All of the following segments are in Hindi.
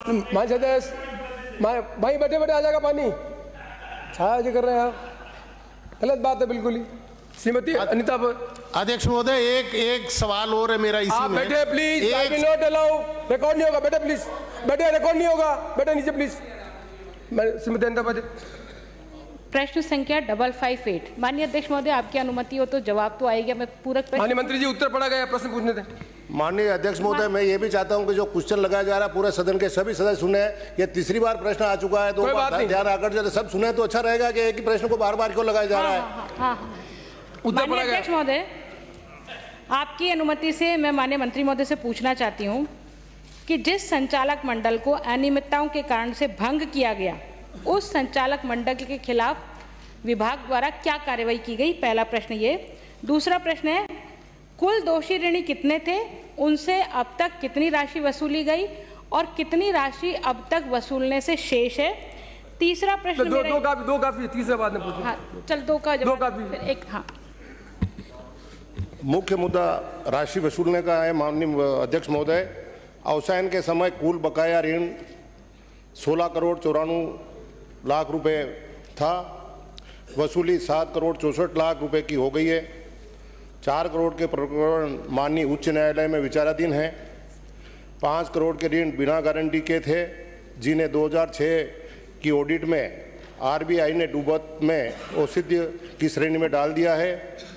मान सदस्य भाई बैठे बैठे आ जाएगा पानी, छाया जी कर रहे हैं आप, गलत बात है बिल्कुल ही। श्रीमती अनिता अध्यक्ष महोदय, एक सवाल और है मेरा इसी आप में। बैठे please, I will not allow, record नहीं होगा, बैठे प्लीज, बैठे, रिकॉर्ड नहीं होगा, बैठे नीचे प्लीज। श्रीमती अनिता बैठे। प्रश्न संख्या 558। माननीय अध्यक्ष महोदय, आपकी अनुमति हो तो जवाब तो आएगा। मैं पूरक प्रश्न। माननीय मंत्री जी उत्तर पढ़ा गया, प्रश्न पूछने थे। माननीय अध्यक्ष महोदय, मैं ये भी चाहता हूं कि जो क्वेश्चन लगाया जा रहा है पूरे सदन के सभी सदस्य सुने। ये तीसरी बार प्रश्न आ चुका है, तो ध्यान आकर सब सुने तो अच्छा रहेगा कि एक ही प्रश्न को बार बार क्यों लगाया जा रहा है। माननीय अध्यक्ष महोदय, आपकी अनुमति से मैं माननीय मंत्री महोदय से पूछना चाहती हूं कि जिस संचालक मंडल को अनियमितताओं के कारण से भंग किया गया, उस संचालक मंडल के खिलाफ विभाग द्वारा क्या कार्रवाई की गई? पहला प्रश्न ये। दूसरा प्रश्न है, कुल दोषी ऋणी कितने थे, उनसे अब तक कितनी राशि वसूली गई और कितनी राशि अब तक वसूलने से शेष है? तीसरा प्रश्न दो काफी, तीसरा बाद में पूछो। हाँ, चल दो का दो काफी। एक। हाँ, मुख्य मुद्दा राशि वसूलने का है। माननीय अध्यक्ष महोदय, अवसायन के समय कुल बकाया ऋण 16 करोड़ 94 लाख रुपए था। वसूली 7 करोड़ 64 लाख रुपए की हो गई है। 4 करोड़ के प्रकरण माननीय उच्च न्यायालय में विचाराधीन है। 5 करोड़ के ऋण बिना गारंटी के थे, जिन्हें 2006 की ऑडिट में आरबीआई ने डूबत में औषधि की श्रेणी में डाल दिया है।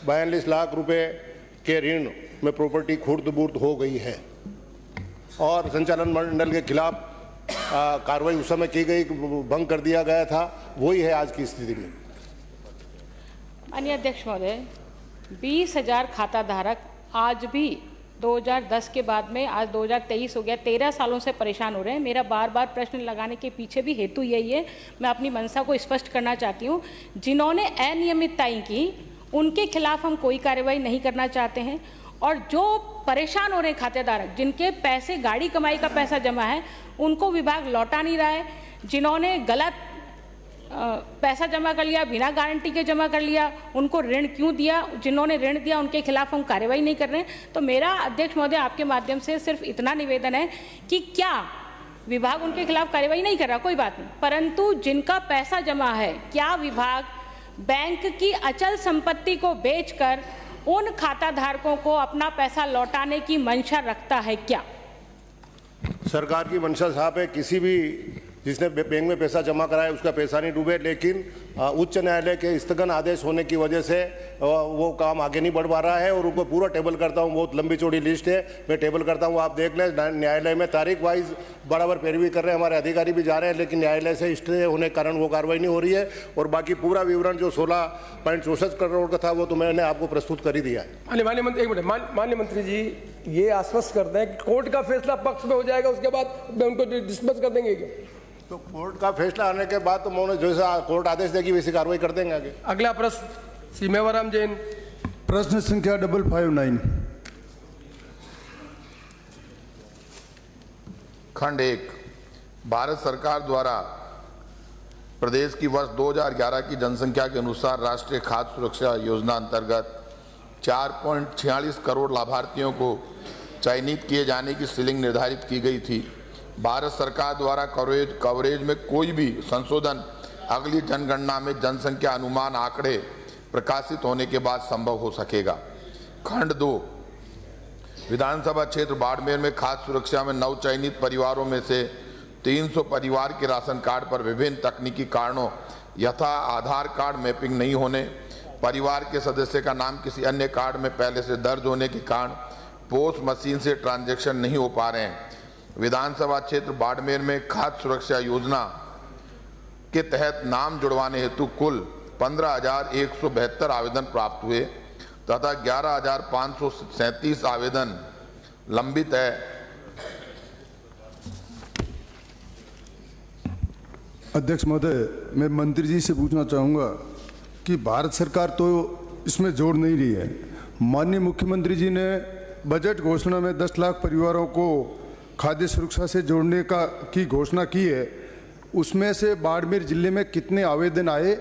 42 लाख रुपए के ऋण में प्रॉपर्टी खुर्द-बुर्द हो गई है और संचालन मंडल के खिलाफ कार्रवाई उस समय की गई, भंग कर दिया गया था। वही है आज की स्थिति में। माननीय अध्यक्ष महोदय, 20,000 खाता धारक आज भी 2010 के बाद में आज 2023 हो गया, 13 सालों से परेशान हो रहे हैं। मेरा बार बार प्रश्न लगाने के पीछे भी हेतु यही है। मैं अपनी मंशा को स्पष्ट करना चाहती हूँ, जिन्होंने अनियमितताएं की उनके खिलाफ हम कोई कार्रवाई नहीं करना चाहते हैं, और जो परेशान हो रहे हैं खातेधारक, जिनके पैसे गाड़ी कमाई का पैसा जमा है, उनको विभाग लौटा नहीं रहा है। जिन्होंने गलत पैसा जमा कर लिया, बिना गारंटी के जमा कर लिया, उनको ऋण क्यों दिया, जिन्होंने ऋण दिया उनके खिलाफ हम कार्रवाई नहीं कर रहे हैं। तो मेरा अध्यक्ष महोदय आपके माध्यम से सिर्फ इतना निवेदन है कि क्या विभाग उनके खिलाफ कार्रवाई नहीं कर रहा, कोई बात नहीं, परंतु जिनका पैसा जमा है, क्या विभाग बैंक की अचल संपत्ति को बेचकर उन खाता धारकों को अपना पैसा लौटाने की मंशा रखता है क्या? सरकार की मंशा साहब है, किसी भी जिसने बैंक में पैसा जमा कराया उसका पैसा नहीं डूबे, लेकिन उच्च न्यायालय के स्थगन आदेश होने की वजह से वो काम आगे नहीं बढ़ पा रहा है। और उनको पूरा टेबल करता हूँ, बहुत लंबी चौड़ी लिस्ट है, मैं टेबल करता हूँ, आप देख लें। न्यायालय में तारीख वाइज बराबर पैरवी कर रहे हैं, हमारे अधिकारी भी जा रहे हैं, लेकिन न्यायालय से स्टे होने के कारण वो कार्रवाई नहीं हो रही है। और बाकी पूरा विवरण जो 16.64 करोड़ का था वो तो मैंने आपको प्रस्तुत कर ही दिया है। माननीय मंत्री जी, ये आश्वस्त करते हैं कि कोर्ट का फैसला पक्ष में हो जाएगा, उसके बाद उनको डिस्मिस कर देंगे क्या? तो कोर्ट का फैसला आने के बाद तो मैं जैसा कोर्ट आदेश देगी वैसी कार्रवाई कर देंगे आगे। अगला प्रश्न श्री मेवाराम जैन। प्रश्न संख्या 559। खंड 1, भारत सरकार द्वारा प्रदेश की वर्ष 2011 की जनसंख्या के अनुसार राष्ट्रीय खाद्य सुरक्षा योजना अंतर्गत 4.46 करोड़ लाभार्थियों को चयनित किए जाने की सीलिंग निर्धारित की गई थी। भारत सरकार द्वारा कवरेज में कोई भी संशोधन अगली जनगणना में जनसंख्या अनुमान आंकड़े प्रकाशित होने के बाद संभव हो सकेगा। खंड 2, विधानसभा क्षेत्र बाड़मेर में खाद्य सुरक्षा में नव चयनित परिवारों में से 300 परिवार के राशन कार्ड पर विभिन्न तकनीकी कारणों यथा आधार कार्ड मैपिंग नहीं होने, परिवार के सदस्य का नाम किसी अन्य कार्ड में पहले से दर्ज होने के कारण पोस्ट मशीन से ट्रांजैक्शन नहीं हो पा रहे हैं। विधानसभा क्षेत्र बाड़मेर में खाद्य सुरक्षा योजना के तहत नाम जुड़वाने हेतु कुल 15,172 आवेदन प्राप्त हुए तथा 11,537 आवेदन लंबित है। अध्यक्ष महोदय, मैं मंत्री जी से पूछना चाहूँगा कि भारत सरकार तो इसमें जोड़ नहीं रही है। माननीय मुख्यमंत्री जी ने बजट घोषणा में 10 लाख परिवारों को खाद्य सुरक्षा से जोड़ने की घोषणा की है। उसमें से बाड़मेर जिले में कितने आवेदन आए,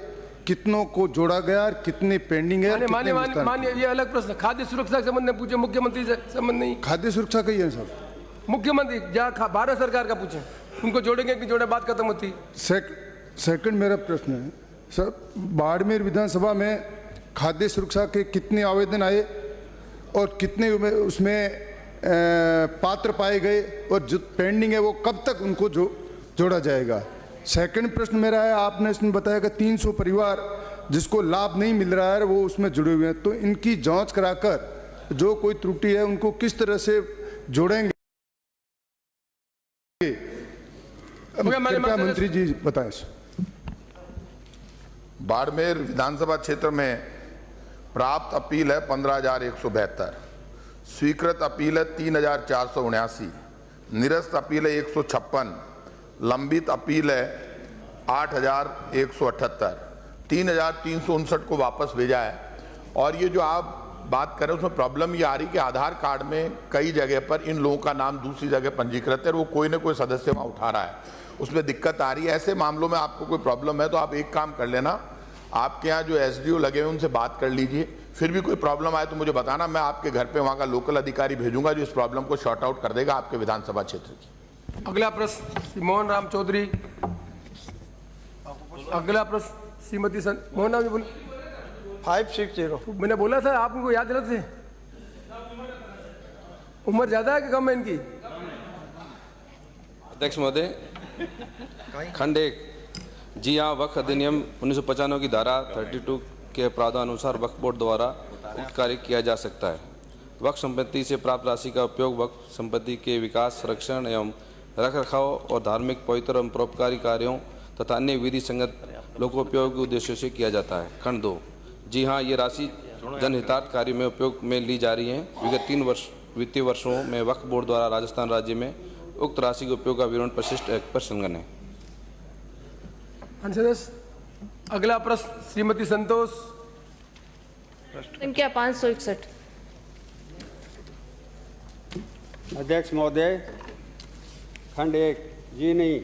कितनों को जोड़ा गया और कितने पेंडिंग है? मान्य ये अलग प्रश्न, खाद्य सुरक्षा के संबंध में पूछे, मुख्यमंत्री से संबंध नहीं। खाद्य सुरक्षा का ही है सर, मुख्यमंत्री जहाँ भारत सरकार का पूछे। उनको जोड़ेंगे कि जोड़े, बात खत्म होती। सेकंड मेरा प्रश्न है सर, बाड़मेर विधानसभा में खाद्य सुरक्षा के कितने आवेदन आए और कितने उसमें पात्र पाए गए, और जो पेंडिंग है वो कब तक उनको जोड़ा जाएगा? सेकंड प्रश्न मेरा है, आपने इसमें बताया कि 300 परिवार जिसको लाभ नहीं मिल रहा है वो उसमें जुड़े हुए हैं, तो इनकी जांच कराकर जो कोई त्रुटि है उनको किस तरह से जोड़ेंगे? कृपया मंत्री जी बताएं। बाड़मेर विधानसभा क्षेत्र में प्राप्त अपील है 15,172, स्वीकृत अपील है 3,479, निरस्त अपील है 156, लंबित अपील है 8,178, 3,359 को वापस भेजा है। और ये जो आप बात करें उसमें प्रॉब्लम ये आ रही कि आधार कार्ड में कई जगह पर इन लोगों का नाम दूसरी जगह पंजीकृत है, वो कोई ना कोई सदस्य वहाँ उठा रहा है, उसमें दिक्कत आ रही है। ऐसे मामलों में आपको कोई प्रॉब्लम है तो आप एक काम कर लेना, आपके यहाँ जो एसडीओ लगे हुए उनसे बात कर लीजिए, फिर भी कोई प्रॉब्लम आए तो मुझे बताना, मैं आपके घर पे वहाँ का लोकल अधिकारी भेजूंगा जो इस प्रॉब्लम को शॉर्ट आउट कर देगा आपके विधानसभा क्षेत्र की। अगला प्रश्न मोहन राम चौधरी। अगला प्रश्न श्रीमती मोहन राम जी बोल। 560। मैंने बोला था, आप उनको याद दिलाते थे। उम्र ज्यादा है कि कम है इनकी? अध्यक्ष महोदय, खंड 1, जी हाँ, वक्फ अधिनियम 1995 की धारा 32 के प्रावधानुसार वक्फ बोर्ड द्वारा उक्त कार्य किया जा सकता है। वक्फ संपत्ति से प्राप्त राशि का उपयोग वक्फ संपत्ति के विकास, संरक्षण एवं रखरखाव और धार्मिक, पवित्र एवं परोपकारी कार्यों तथा अन्य विधि संगत लोकोपयोगी उद्देश्यों से किया जाता है। खंड 2, जी हाँ, ये राशि जनहितार्थ कार्य में उपयोग में ली जा रही है। विगत 3 वित्तीय वर्षों में वक्फ बोर्ड द्वारा राजस्थान राज्य में उक्त राशि के उपयोग का विवरण परिशिष्ट एक्ट पर संलग्न है। अगला प्रश्न श्रीमती संतोष। संख्या 561। अध्यक्ष महोदय, खंड 1, जी नहीं,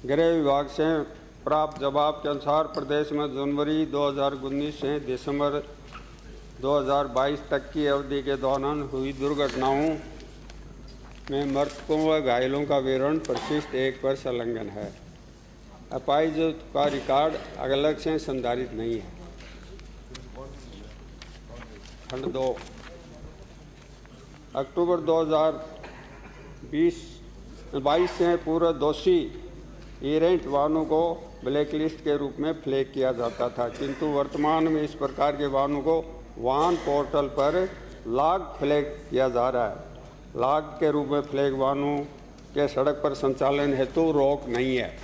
गृह विभाग से प्राप्त जवाब के अनुसार प्रदेश में जनवरी 2019 से दिसंबर 2022 तक की अवधि के दौरान हुई दुर्घटनाओं में मृतकों व घायलों का विवरण परिशिष्ट 1 पर संलग्न है। अपाहिज का रिकॉर्ड अलग से संधारित नहीं है। खंड 2, अक्टूबर 2022 से पूर्व दोषी इरेंट वाहनों को ब्लैक लिस्ट के रूप में फ्लैग किया जाता था, किंतु वर्तमान में इस प्रकार के वाहनों को वाहन पोर्टल पर लॉग फ्लैग किया जा रहा है। लॉग के रूप में फ्लैग वाहनों के सड़क पर संचालन हेतु रोक नहीं है।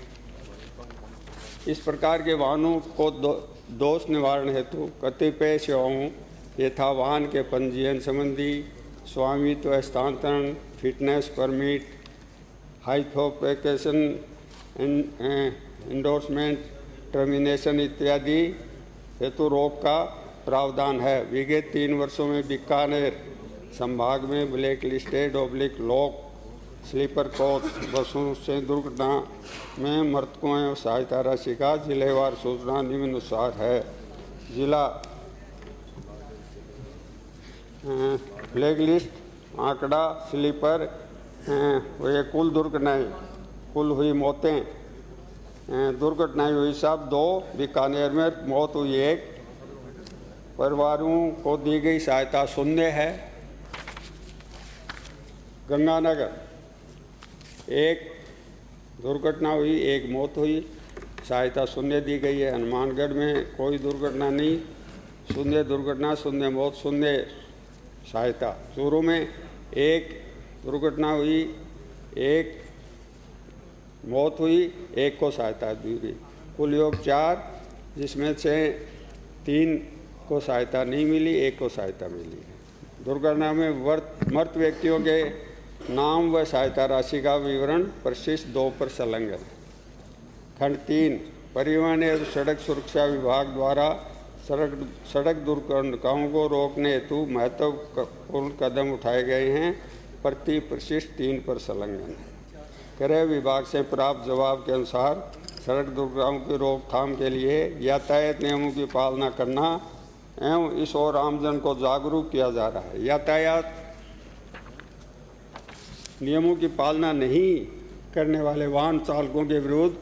इस प्रकार के वाहनों को दोष निवारण हेतु कतिपय सेवाओं यथा वाहन के पंजीयन संबंधी, स्वामित्व हस्तांतरण, फिटनेस परमिट, हाइथोपेकेशन, इंडोर्समेंट, टर्मिनेशन इत्यादि हेतु रोक का प्रावधान है। विगत 3 वर्षों में बीकानेर संभाग में black listed / lock sleeper coach बसों से दुर्घटना में मृतकों एवं सहायता राशि का जिलेवार सूचना निम्नानुसार है। जिला ब्लैक लिस्ट आंकड़ा स्लीपर, ये कुल दुर्घटनाएं, कुल हुई मौतें, दुर्घटनाएं हुई सब 2, बीकानेर में मौत हुई 1, परिवारों को दी गई सहायता 0 है। गंगानगर 1 दुर्घटना हुई, 1 मौत हुई, सहायता 0 दी गई है। हनुमानगढ़ में कोई दुर्घटना नहीं, 0 दुर्घटना, 0 मौत, 0 सहायता। चूरू में 1 दुर्घटना हुई, 1 मौत हुई, 1 को सहायता दी गई। कुल योग 4, जिसमें से 3 को सहायता नहीं मिली, 1 को सहायता मिली। दुर्घटना में मृत व्यक्तियों के नाम व सहायता राशि का विवरण परिशिष्ट 2 पर संलग्न है। खंड 3, परिवहन एवं सड़क सुरक्षा विभाग द्वारा सड़क दुर्घटनाओं को रोकने हेतु महत्वपूर्ण कदम उठाए गए हैं, प्रति परिशिष्ट 3 पर संलग्न है। गृह विभाग से प्राप्त जवाब के अनुसार सड़क दुर्घटनाओं की रोकथाम के लिए यातायात नियमों की पालना करना एवं इस ओर आमजन को जागरूक किया जा रहा है। यातायात नियमों की पालना नहीं करने वाले वाहन चालकों के विरुद्ध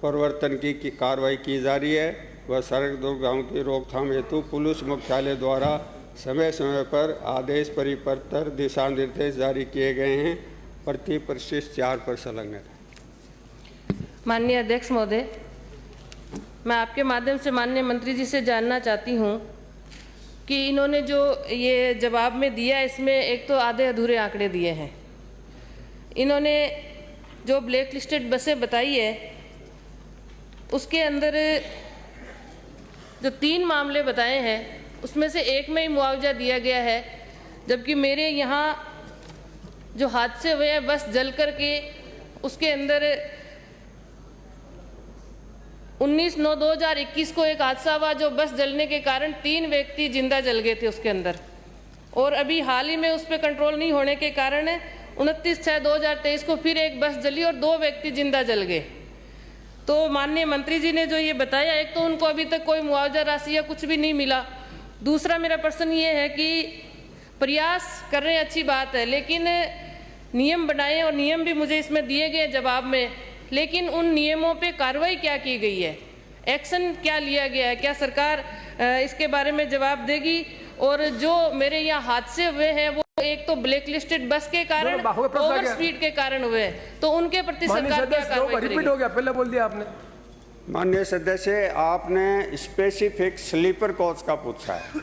प्रवर्तन की कार्रवाई की जा रही है व सड़क दुर्घटनाओं की रोकथाम हेतु पुलिस मुख्यालय द्वारा समय समय पर आदेश परिपत्र दिशा निर्देश जारी किए गए हैं। प्रति परिशिष्ट 4 पर संलग्न। माननीय अध्यक्ष महोदय, मैं आपके माध्यम से माननीय मंत्री जी से जानना चाहती हूँ कि इन्होंने जो ये जवाब में दिया, इसमें एक तो आधे अधूरे आंकड़े दिए हैं। इन्होंने जो ब्लैक लिस्टेड बसें बताई है उसके अंदर जो 3 मामले बताए हैं उसमें से एक में ही मुआवजा दिया गया है, जबकि मेरे यहाँ जो हादसे हुए हैं बस जल कर के उसके अंदर 19/9/2021 को एक हादसा हुआ जो बस जलने के कारण 3 व्यक्ति जिंदा जल गए थे उसके अंदर, और अभी हाल ही में उस पर कंट्रोल नहीं होने के कारण 29/6/2023 को फिर एक बस जली और 2 व्यक्ति जिंदा जल गए। तो माननीय मंत्री जी ने जो ये बताया, एक तो उनको अभी तक कोई मुआवजा राशि या कुछ भी नहीं मिला। दूसरा मेरा प्रश्न ये है कि प्रयास कर रहे हैं, अच्छी बात है, लेकिन नियम बनाए और नियम भी मुझे इसमें दिए गए जवाब में, लेकिन उन नियमों पे कार्रवाई क्या की गई है, एक्शन क्या लिया गया है, क्या सरकार इसके बारे में जवाब देगी? और जो मेरे यहाँ हादसे हुए हैं वो एक तो ब्लैक लिस्टेड बस के कारण, ओवर स्पीड के कारण हुए हैं, तो उनके प्रति सरकार क्या कार्रवाई करेगी? रिपीट हो गया, पहले बोल दिया आपने। माननीय सदस्य, आपने स्पेसिफिक स्लीपर कोच का पूछा है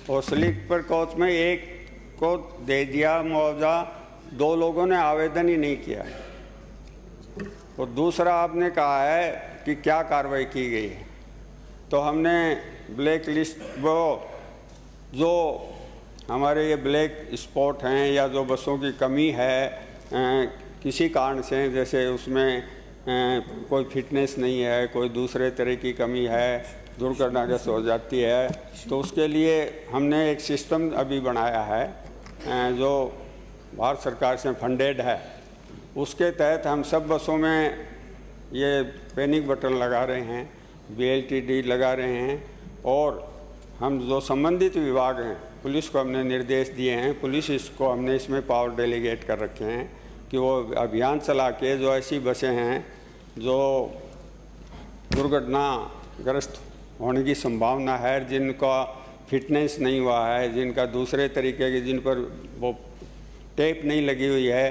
और स्लीपर कोच में एक को दे दिया मुआवजा, 2 लोगों ने आवेदन ही नहीं किया है। और दूसरा आपने कहा है कि क्या कार्रवाई की गई है, तो हमने ब्लैक लिस्ट वो जो हमारे ये ब्लैक स्पॉट हैं या जो बसों की कमी है किसी कारण से, जैसे उसमें कोई फिटनेस नहीं है, कोई दूसरे तरह की कमी है, दुर्घटनाग्रस्त हो जाती है, तो उसके लिए हमने एक सिस्टम अभी बनाया है जो भारत सरकार से फंडेड है। उसके तहत हम सब बसों में ये पैनिक बटन लगा रहे हैं, BLTD लगा रहे हैं, और हम जो संबंधित विभाग हैं पुलिस को हमने निर्देश दिए हैं, पुलिस इसको हमने इसमें पावर डेलीगेट कर रखे हैं कि वो अभियान चला के जो ऐसी बसें हैं जो दुर्घटनाग्रस्त होने की संभावना है, जिनका फिटनेस नहीं हुआ है, जिनका दूसरे तरीके की, जिन पर वो टेप नहीं लगी हुई है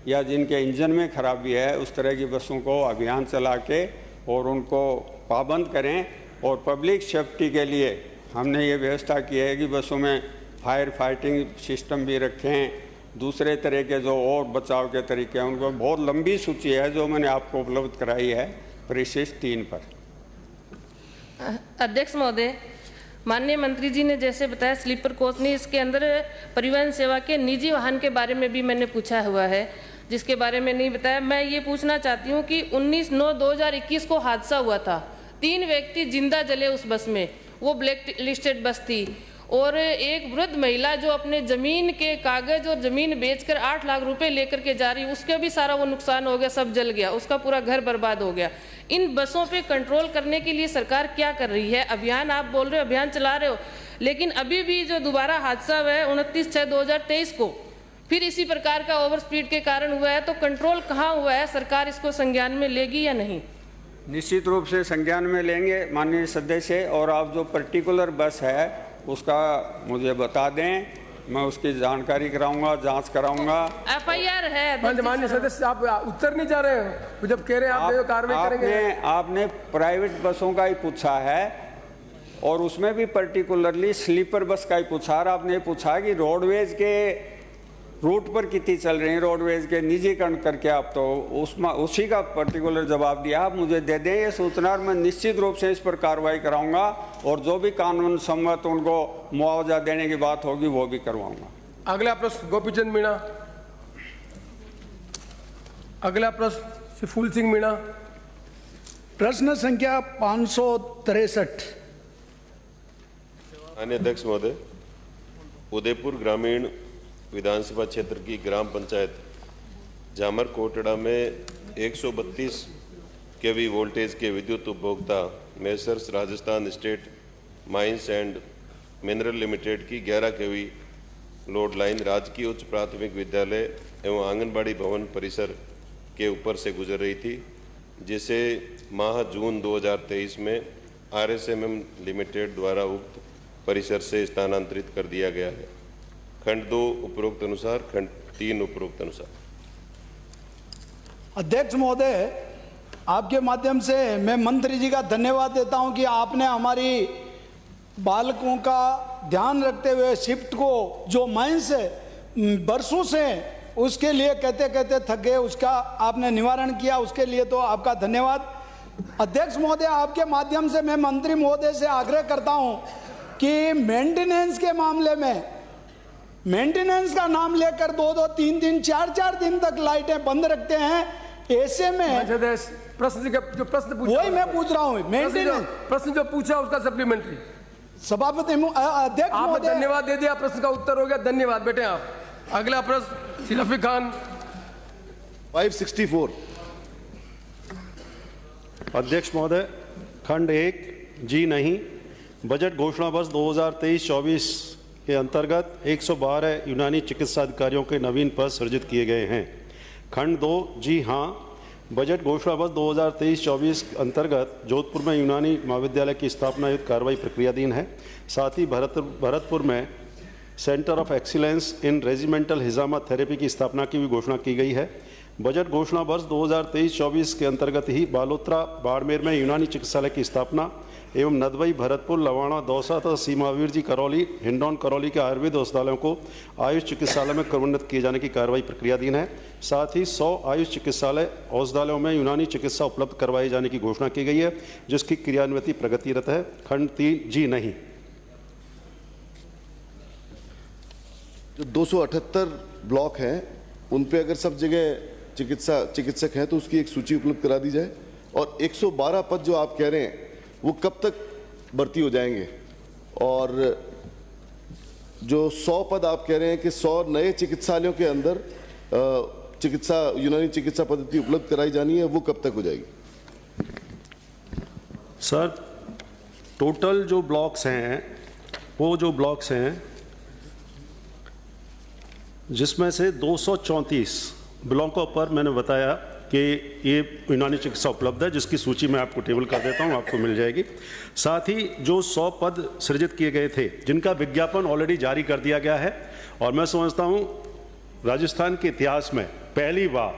या जिनके इंजन में खराबी है, उस तरह की बसों को अभियान चला के और उनको पाबंद करें। और पब्लिक सेफ्टी के लिए हमने ये व्यवस्था की है कि बसों में फायर फाइटिंग सिस्टम भी रखें, दूसरे तरह के जो और बचाव के तरीके हैं उनको, बहुत लंबी सूची है जो मैंने आपको उपलब्ध कराई है परिशिष्ट 3 पर। अध्यक्ष महोदय, माननीय मंत्री जी ने जैसे बताया स्लीपर कोच नहीं, इसके अंदर परिवहन सेवा के निजी वाहन के बारे में भी मैंने पूछा हुआ है, जिसके बारे में नहीं बताया। मैं ये पूछना चाहती हूँ कि 19/9/2021 को हादसा हुआ था, 3 व्यक्ति जिंदा जले उस बस में, वो ब्लैक लिस्टेड बस थी, और एक वृद्ध महिला जो अपने ज़मीन के कागज और ज़मीन बेचकर 8 लाख रुपए लेकर के जा रही, उसका भी सारा वो नुकसान हो गया, सब जल गया, उसका पूरा घर बर्बाद हो गया। इन बसों पे कंट्रोल करने के लिए सरकार क्या कर रही है? अभियान आप बोल रहे हो, अभियान चला रहे हो, लेकिन अभी भी जो दोबारा हादसा हुआ है 29/6/2023 को फिर इसी प्रकार का ओवर स्पीड के कारण हुआ है, तो कंट्रोल कहाँ हुआ है? सरकार इसको संज्ञान में लेगी या नहीं? निश्चित रूप से संज्ञान में लेंगे माननीय सदस्य, और आप जो पर्टिकुलर बस है उसका मुझे बता दें, मैं उसकी जानकारी कराऊंगा, जांच कराऊंगा। FIR है। माननीय सदस्य, आप उत्तर नहीं जा रहे हो, जब कह रहे हैं आप कार्रवाई करेंगे। आपने प्राइवेट बसों का ही पूछा है और उसमें भी पर्टिकुलरली स्लीपर बस का ही पूछा, और आपने पूछा कि रोडवेज के रूट पर कितनी चल रही है, रोडवेज के निजीकरण करके, आप तो उसमें उसी का पर्टिकुलर जवाब दिया। आप मुझे दे दें ये सूचना, और मैं निश्चित रूप से इस पर कार्रवाई कराऊंगा, और जो भी कानून सम्मत उनको मुआवजा देने की बात होगी वो भी करवाऊंगा। अगला प्रश्न गोपीचंद मीणा। अगला प्रश्न फूल सिंह मीणा। प्रश्न संख्या 563। माननीय अध्यक्ष महोदय, उदयपुर ग्रामीण विधानसभा क्षेत्र की ग्राम पंचायत जामर कोटड़ा में 132 केवी वोल्टेज के विद्युत उपभोक्ता messrs Rajasthan state mines and mineral limited की 11 केवी लोड लाइन राजकीय उच्च प्राथमिक विद्यालय एवं आंगनबाड़ी भवन परिसर के ऊपर से गुजर रही थी, जिसे माह जून 2023 में RSMM लिमिटेड द्वारा उक्त परिसर से स्थानांतरित कर दिया गया है। खंड 2 उपरोक्त अनुसार, खंड 3 उपरोक्त अनुसार। अध्यक्ष महोदय, आपके माध्यम से मैं मंत्री जी का धन्यवाद देता हूं कि आपने हमारी बालकों का ध्यान रखते हुए शिफ्ट को जो माइंस बरसों से उसके लिए कहते कहते थक गए, उसका आपने निवारण किया, उसके लिए तो आपका धन्यवाद। अध्यक्ष महोदय, आपके माध्यम से मैं मंत्री महोदय से आग्रह करता हूं कि मेंटेनेंस के मामले में मेंटेनेंस का नाम लेकर 2-2, 3-3, 4-4 दिन तक लाइटें बंद रखते हैं। ऐसे में प्रश्न जो प्रश्न पूछा, वही मैं पूछ रहा हूं, मेंटेनेंस प्रश्न जो पूछा उसका सप्लीमेंट्री। सभापति अध्यक्ष आपने महोदय, धन्यवाद दे दिया, प्रश्न का उत्तर हो गया, धन्यवाद बेटे आप। अगला प्रश्न रफीक खान। 564। अध्यक्ष महोदय, खंड 1 जी नहीं, बजट घोषणा वर्ष 2023-24 के अंतर्गत 112 यूनानी चिकित्सा अधिकारियों के नवीन पद सृजित किए गए हैं। खंड 2 जी हाँ, बजट घोषणा वर्ष 2023-24 के अंतर्गत जोधपुर में यूनानी महाविद्यालय की स्थापना युक्त कार्रवाई प्रक्रियाधीन है। साथ ही भरतपुर में centre of excellence in regimental hijama therapy की स्थापना की भी घोषणा की गई है। बजट घोषणा वर्ष 2023-24 के अंतर्गत ही बालोतरा बाड़मेर में यूनानी चिकित्सालय की स्थापना एवं नदवई, भरतपुर, लवाणा, दौसा तथा सीमावीर जी करौली, हिंडौन करौली के आयुर्वेद औषधालयों को आयुष चिकित्सालय में क्रमोन्नत किए जाने की कार्रवाई प्रक्रियाधीन है। साथ ही 100 आयुष चिकित्सालय औषधालयों में यूनानी चिकित्सा उपलब्ध करवाए जाने की घोषणा की गई है, जिसकी क्रियान्विति प्रगतिरत है। खंड 3 जी नहीं। जो 278 ब्लॉक हैं उन पे अगर सब जगह चिकित्सक हैं तो उसकी एक सूची उपलब्ध करा दी जाए। और 112 पद जो आप कह रहे हैं वो कब तक भर्ती हो जाएंगे? और जो 100 पद आप कह रहे हैं कि 100 नए चिकित्सालयों के अंदर यूनानी चिकित्सा पद्धति उपलब्ध कराई जानी है, वो कब तक हो जाएगी? सर, टोटल जो ब्लॉक्स हैं, वो जो ब्लॉक्स हैं जिसमें से 234 ब्लॉकों पर मैंने बताया कि ये यूनानी चिकित्सा उपलब्ध है, जिसकी सूची मैं आपको टेबल कर देता हूँ, आपको मिल जाएगी। साथ ही जो 100 पद सृजित किए गए थे, जिनका विज्ञापन ऑलरेडी जारी कर दिया गया है, और मैं समझता हूँ राजस्थान के इतिहास में पहली बार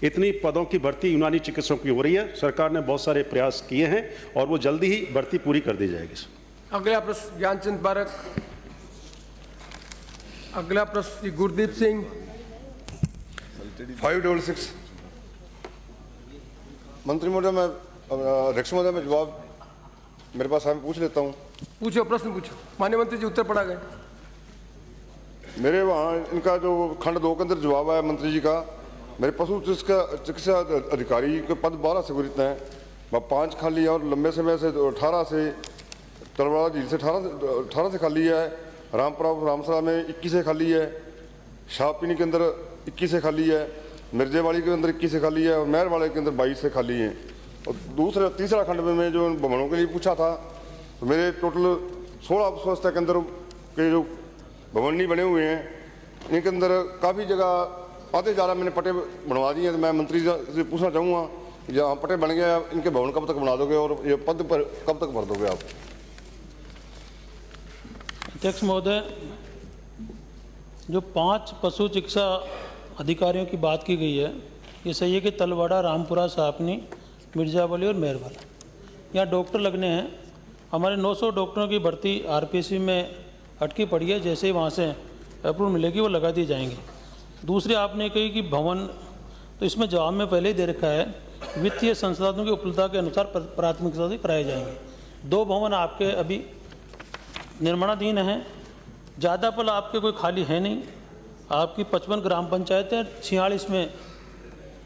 इतनी पदों की भर्ती यूनानी चिकित्सकों की हो रही है। सरकार ने बहुत सारे प्रयास किए हैं और वो जल्दी ही भर्ती पूरी कर दी जाएगी। अगला प्रश्न ज्ञानचंद पारक। अगला प्रश्न गुरदीप सिंह। 566। मंत्री महोदय, मैं अध्यक्ष महोदय, मैं जवाब मेरे पास पूछ लेता हूँ। पूछो, प्रश्न पूछो। माननीय मंत्री जी उत्तर पढ़ा गए। मेरे वहाँ इनका जो खंड 2 के अंदर जवाब आया मंत्री जी का, मेरे पशु चिकित्सा अधिकारी के पद 12 से गुरित हैं, वह 5 खाली है और लंबे समय से 18 से तलवाड़ा झील से 18 से खाली है। रामसरा में 21 से खाली है। शाहपीनी के अंदर 21 से खाली है। मिर्जेवाड़ी के अंदर 21 से खाली है और मेहरवाड़े के अंदर 22 से खाली हैं। और तीसरा खंड में मैं जो भवनों के लिए पूछा था, तो मेरे टोटल 16 स्वास्थ्य केंद्र के जो भवन नहीं बने हुए हैं, इनके अंदर काफ़ी जगह आधे ज़्यादा मैंने पट्टे बनवा दिए हैं। तो मैं मंत्री से पूछना चाहूँगा कि जहाँ पट्टे बन गए, इनके भवन कब तक बना दोगे और ये पद पर कब तक भर दोगे आप? अध्यक्ष महोदय, जो 5 पशु चिकित्सा अधिकारियों की बात की गई है, ये सही है कि तलवाड़ा, रामपुरा, सापनी, मिर्जावली और मेहरवाला यहाँ डॉक्टर लगने हैं। हमारे 900 डॉक्टरों की भर्ती आरपीसी में अटकी पड़ी है, जैसे ही वहाँ से अप्रूवल मिलेगी वो लगा दी जाएंगी। दूसरी आपने कही कि भवन, तो इसमें जवाब में पहले ही दे रखा है, वित्तीय संसाधनों की उपलब्धता के अनुसार प्राथमिकता से कराए जाएंगे। 2 भवन आपके अभी निर्माणाधीन हैं। ज़्यादा पल आपके कोई खाली है नहीं। आपकी 55 ग्राम पंचायतें, 46 में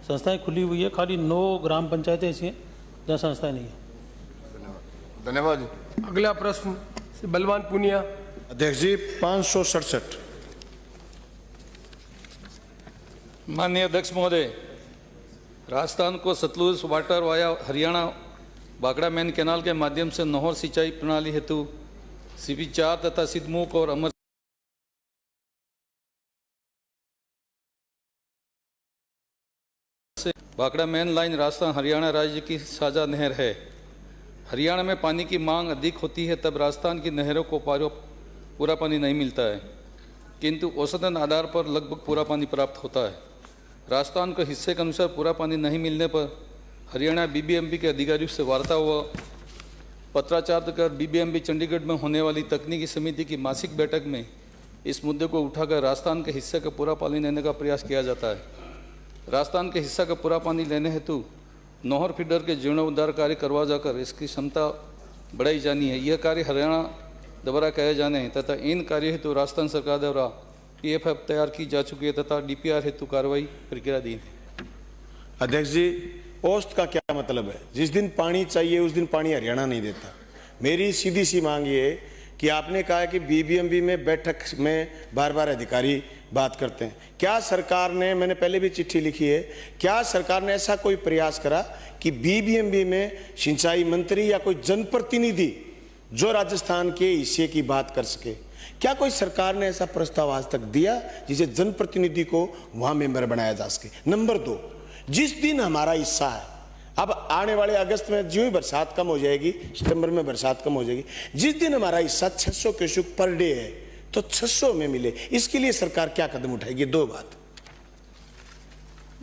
संस्थाएं खुली हुई है। खाली 9 ग्राम पंचायतें ऐसी हैं जहाँ संस्थाएं नहीं है। धन्यवाद। अगला प्रश्न बलवान पुनिया। अध्यक्ष जी, 567। माननीय अध्यक्ष महोदय, राजस्थान को सतलुज वाटर वाया हरियाणा बागड़ा मेन कैनाल के माध्यम से नहर सिंचाई प्रणाली हेतु CP 4 तथा सिद्धमुख और अमर से भाखड़ा मेन लाइन राजस्थान हरियाणा राज्य की साझा नहर है। हरियाणा में पानी की मांग अधिक होती है तब राजस्थान की नहरों को पूरा पानी नहीं मिलता है, किंतु औसतन आधार पर लगभग पूरा पानी प्राप्त होता है। राजस्थान के हिस्से के अनुसार पूरा पानी नहीं मिलने पर हरियाणा बीबीएमबी के अधिकारियों से वार्ता व पत्राचार कर बीबीएमबी चंडीगढ़ में होने वाली तकनीकी समिति की मासिक बैठक में इस मुद्दे को उठाकर राजस्थान के हिस्से का पूरा पानी लेने का प्रयास किया जाता है। राजस्थान के हिस्सा का पूरा पानी लेने हेतु नहर फीडर के जीर्णोद्धार कार्य करवा जाकर इसकी क्षमता बढ़ाई जानी है। यह कार्य हरियाणा द्वारा किए जाने हैं तथा इन कार्य हेतु राजस्थान सरकार द्वारा PFF तैयार की जा चुकी है तथा DPR हेतु कार्रवाई प्रक्रियाधीन है। अध्यक्ष जी, औसत का क्या मतलब है? जिस दिन पानी चाहिए उस दिन पानी हरियाणा नहीं देता। मेरी सीधी सी मांग ये है कि आपने कहा कि बीबीएमबी में बैठक में बार बार अधिकारी बात करते हैं। क्या सरकार ने, मैंने पहले भी चिट्ठी लिखी है, क्या सरकार ने ऐसा कोई प्रयास करा कि बीबीएमबी में सिंचाई मंत्री या कोई जनप्रतिनिधि जो राजस्थान के हिस्से की बात कर सके? क्या कोई सरकार ने ऐसा प्रस्ताव आज तक दिया जिसे जनप्रतिनिधि को वहां मेंबर बनाया जा सके? नंबर 2, जिस दिन हमारा हिस्सा है, अब आने वाले अगस्त में जो ही बरसात कम हो जाएगी, सितंबर में बरसात कम हो जाएगी, जिस दिन हमारा हिस्सा 600 क्यूसेक पर डे है तो 600 में मिले, इसके लिए सरकार क्या कदम उठाएगी? 2 बात।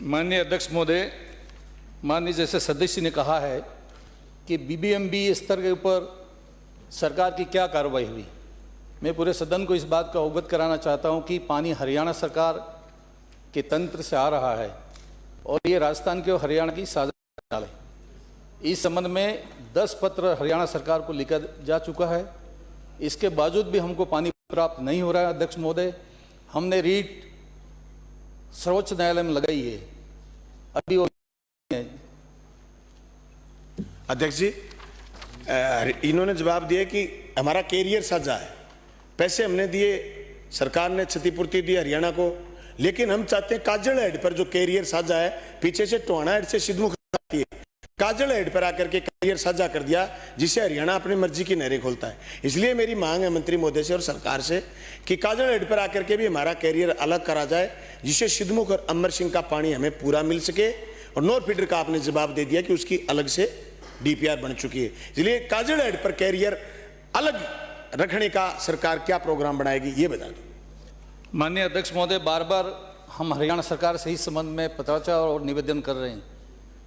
माननीय अध्यक्ष महोदय, माननीय जैसे सदस्य ने कहा है कि बीबीएमबी स्तर के ऊपर सरकार की क्या कार्रवाई हुई, मैं पूरे सदन को इस बात का अवगत कराना चाहता हूं कि पानी हरियाणा सरकार के तंत्र से आ रहा है और ये राजस्थान के और हरियाणा की साझा है। इस संबंध में 10 पत्र हरियाणा सरकार को लिखा जा चुका है। इसके बावजूद भी हमको पानी प्राप्त नहीं हो रहा है। अध्यक्ष महोदय, हमने रीट सर्वोच्च न्यायालय में लगाई है, अभी वो अध्यक्ष जी, इन्होंने जवाब दिया कि हमारा कैरियर साझा है, पैसे हमने दिए, सरकार ने क्षतिपूर्ति दी हरियाणा को, लेकिन हम चाहते हैं काजल हेड पर जो कैरियर साझा है, पीछे से टोहाना हेड से सिद्धमुख आती है, काजल हेड पर आकर के कैरियर साझा कर दिया जिससे हरियाणा अपनी मर्जी की नहरें खोलता है। इसलिए मेरी मांग है मंत्री महोदय से और सरकार से कि काजल हेड पर आकर के भी हमारा कैरियर अलग करा जाए जिससे सिद्धमुख और अमर सिंह का पानी हमें पूरा मिल सके। और नोर फीडर का आपने जवाब दे दिया कि उसकी अलग से DPR बन चुकी है, इसलिए काजल हेड पर कैरियर अलग रखने का सरकार क्या प्रोग्राम बनाएगी, ये बता दो। माननीय अध्यक्ष महोदय, बार बार हम हरियाणा सरकार से इस संबंध में पत्राचार और निवेदन कर रहे हैं,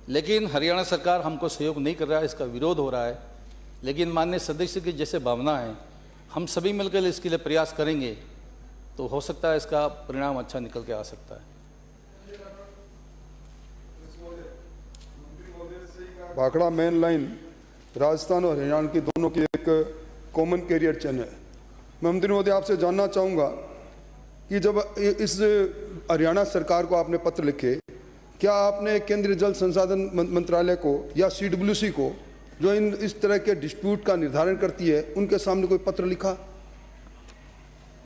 लेकिन हरियाणा सरकार हमको सहयोग नहीं कर रहा है, इसका विरोध हो रहा है। लेकिन माननीय सदस्य की जैसे भावना है, हम सभी मिलकर इसके लिए प्रयास करेंगे तो हो सकता है इसका परिणाम अच्छा निकल के आ सकता है। भाखड़ा मेन लाइन राजस्थान और हरियाणा की दोनों की एक कॉमन कैरियर चैन है। मैं मंत्री महोदय आपसे जानना चाहूँगा कि जब इस हरियाणा सरकार को आपने पत्र लिखे, क्या आपने केंद्रीय जल संसाधन मंत्रालय को या CWC को जो इस तरह के डिस्प्यूट का निर्धारण करती है उनके सामने कोई पत्र लिखा?